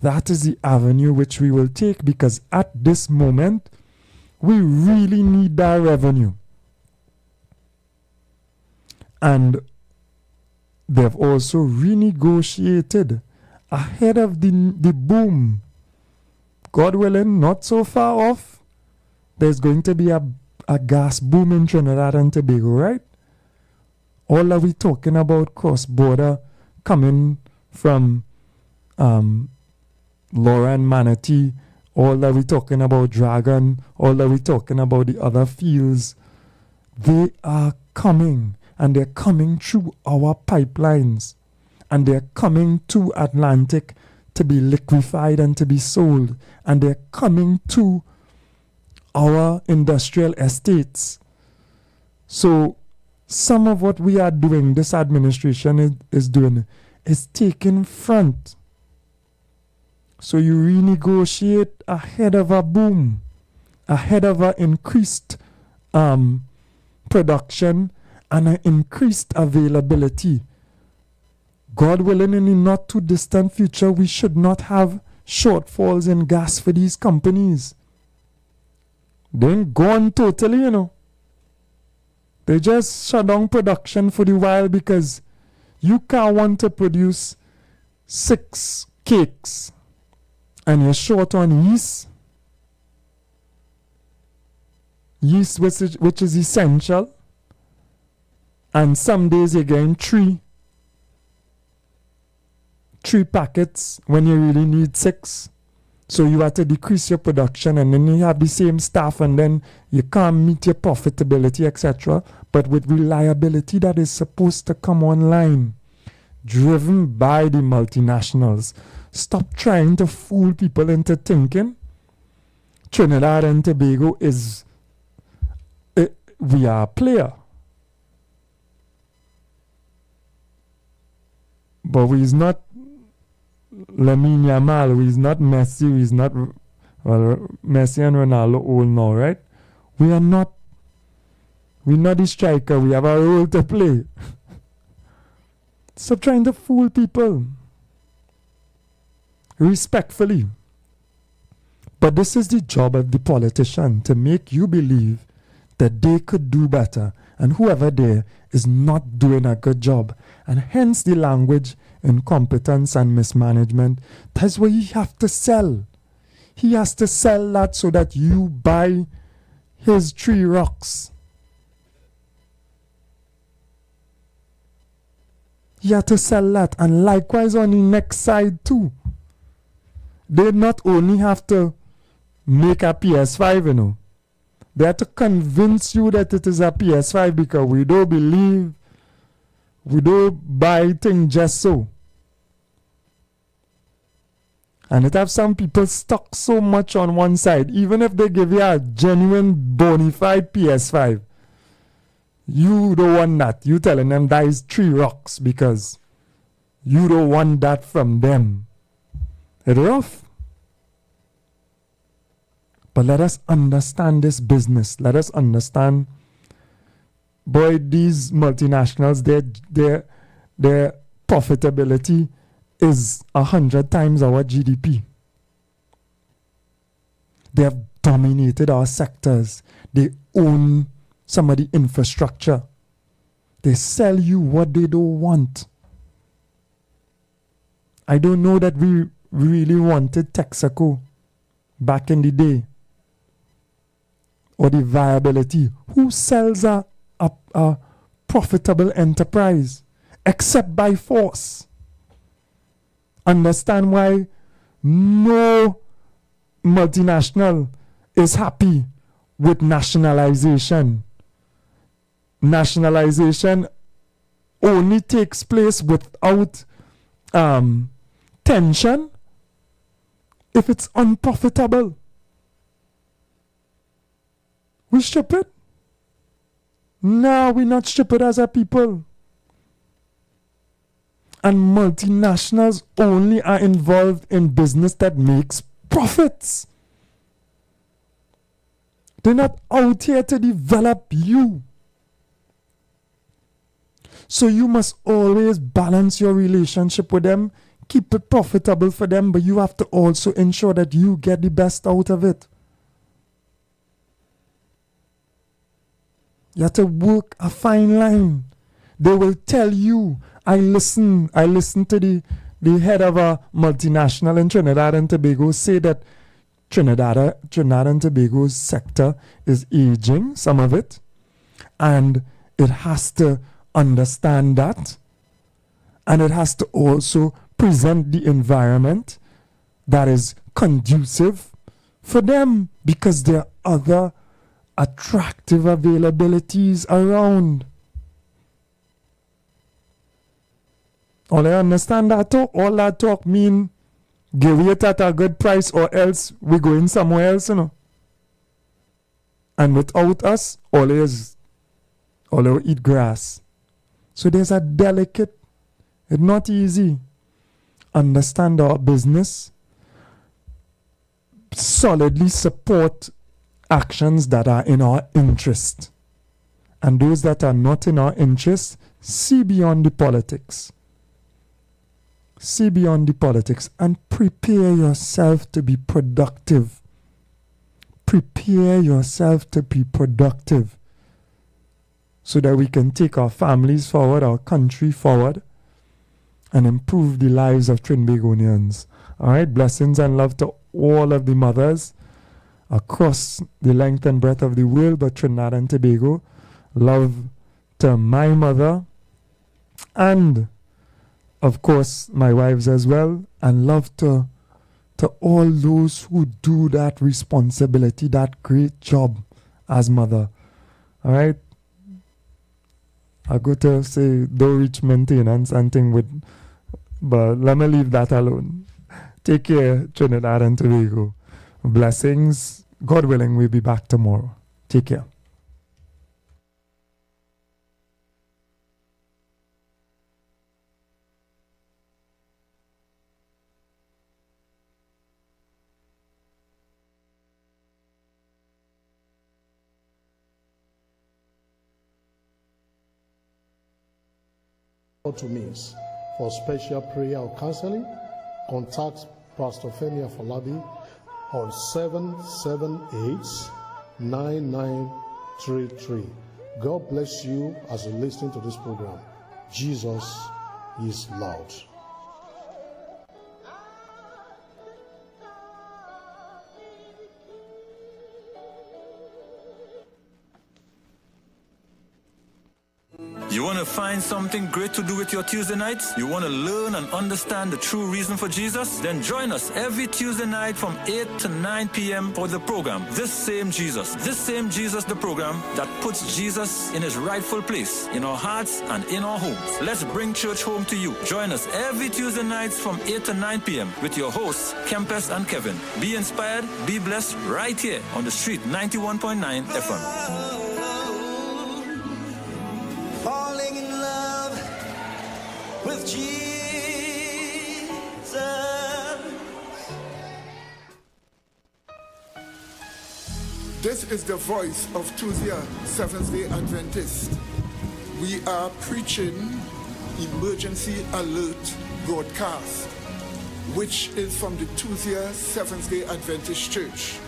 that is the avenue which we will take, because at this moment, we really need that revenue. And they've also renegotiated ahead of the boom. God willing, not so far off, there's going to be a gas boom in Trinidad and Tobago, right? All are we talking about cross-border coming from Laura and Manatee? All are we talking about Dragon? All are we talking about the other fields? They are coming, and they're coming through our pipelines, and they're coming to Atlantic to be liquefied and to be sold, and they're coming to our industrial estates. So some of what we are doing, this administration is doing, is taking front. So you renegotiate ahead of a boom, ahead of an increased production and an increased availability. God willing, in the not too distant future, we should not have shortfalls in gas for these companies. They ain't gone totally, you know. They just shut down production for the while, because you can't want to produce 6 cakes and you're short on yeast. Yeast which is essential. And some days you're getting 3 packets when you really need 6. So you have to decrease your production, and then you have the same staff, and then you can't meet your profitability, etc. But with reliability that is supposed to come online, driven by the multinationals. stop trying to fool people into thinking Trinidad and Tobago is, we are a player. But we's not Lamine Yamal, we's not Messi, we's not, well, Messi and Ronaldo old now, right? We're not the striker, we have a role to play. Stop trying to fool people. Respectfully. But this is the job of the politician, to make you believe that they could do better, and whoever there is not doing a good job. And hence the language incompetence and mismanagement. That's what he have to sell. He has to sell that so that you buy his 3 rocks. He had to sell that. And likewise on the next side too. They not only have to make a PS5, you know. They have to convince you that it is a PS5 because we don't believe, we don't buy things just so. And it have some people stuck so much on one side. Even if they give you a genuine bona fide PS5, you don't want that. You telling them that is 3 rocks because you don't want that from them. It's rough. But let us understand this business. Let us understand, boy, these multinationals, their profitability is 100 times our GDP. They have dominated our sectors. They own some of the infrastructure. They sell you what they don't want. I don't know that we really wanted Texaco back in the day. Or the viability. Who sells a profitable enterprise except by force? Understand why no multinational is happy with nationalization. Nationalization only takes place without tension if it's unprofitable. We stupid? No, we're not stupid as a people. And multinationals only are involved in business that makes profits. They're not out here to develop you. So you must always balance your relationship with them, keep it profitable for them, but you have to also ensure that you get the best out of it. You have to work a fine line. They will tell you. I listen to the head of a multinational in Trinidad and Tobago say that Trinidad and Tobago's sector is aging, some of it, and it has to understand that, and it has to also present the environment that is conducive for them because there are other attractive availabilities around. All I understand that talk, all that talk mean give it at a good price or else we going somewhere else, you know. And without us, all they eat grass. So there's a delicate, it's not easy. Understand our business, solidly support actions that are in our interest. And those that are not in our interest, see beyond the politics. See beyond the politics and prepare yourself to be productive. Prepare yourself to be productive so that we can take our families forward, our country forward, and improve the lives of Trinbagonians. All right, blessings and love to all of the mothers across the length and breadth of the world, but Trinidad and Tobago. Love to my mother and of course my wives as well, and love to all those who do that responsibility, that great job as mother. All right, I go to say don't reach maintenance and thing with, but let me leave that alone. Take care, Trinidad and Tobago. Blessings. God willing, we'll be back tomorrow. Take care. To miss. For special prayer or counseling, contact Pastor Femi Afolabi on 778-9933. God bless you as you listen to this program. Jesus is Lord. You want to find something great to do with your Tuesday nights? You want to learn and understand the true reason for Jesus? Then join us every Tuesday night from 8 to 9 p.m. for the program, This Same Jesus. This Same Jesus, the program that puts Jesus in his rightful place in our hearts and in our homes. Let's bring church home to you. Join us every Tuesday nights from 8 to 9 p.m. with your hosts, Kempes and Kevin. Be inspired, be blessed right here on the street 91.9 FM. Falling in love with Jesus. This is the voice of Tuesday Seventh-day Adventist. We are preaching Emergency Alert broadcast, which is from the Tuesday Seventh-day Adventist Church.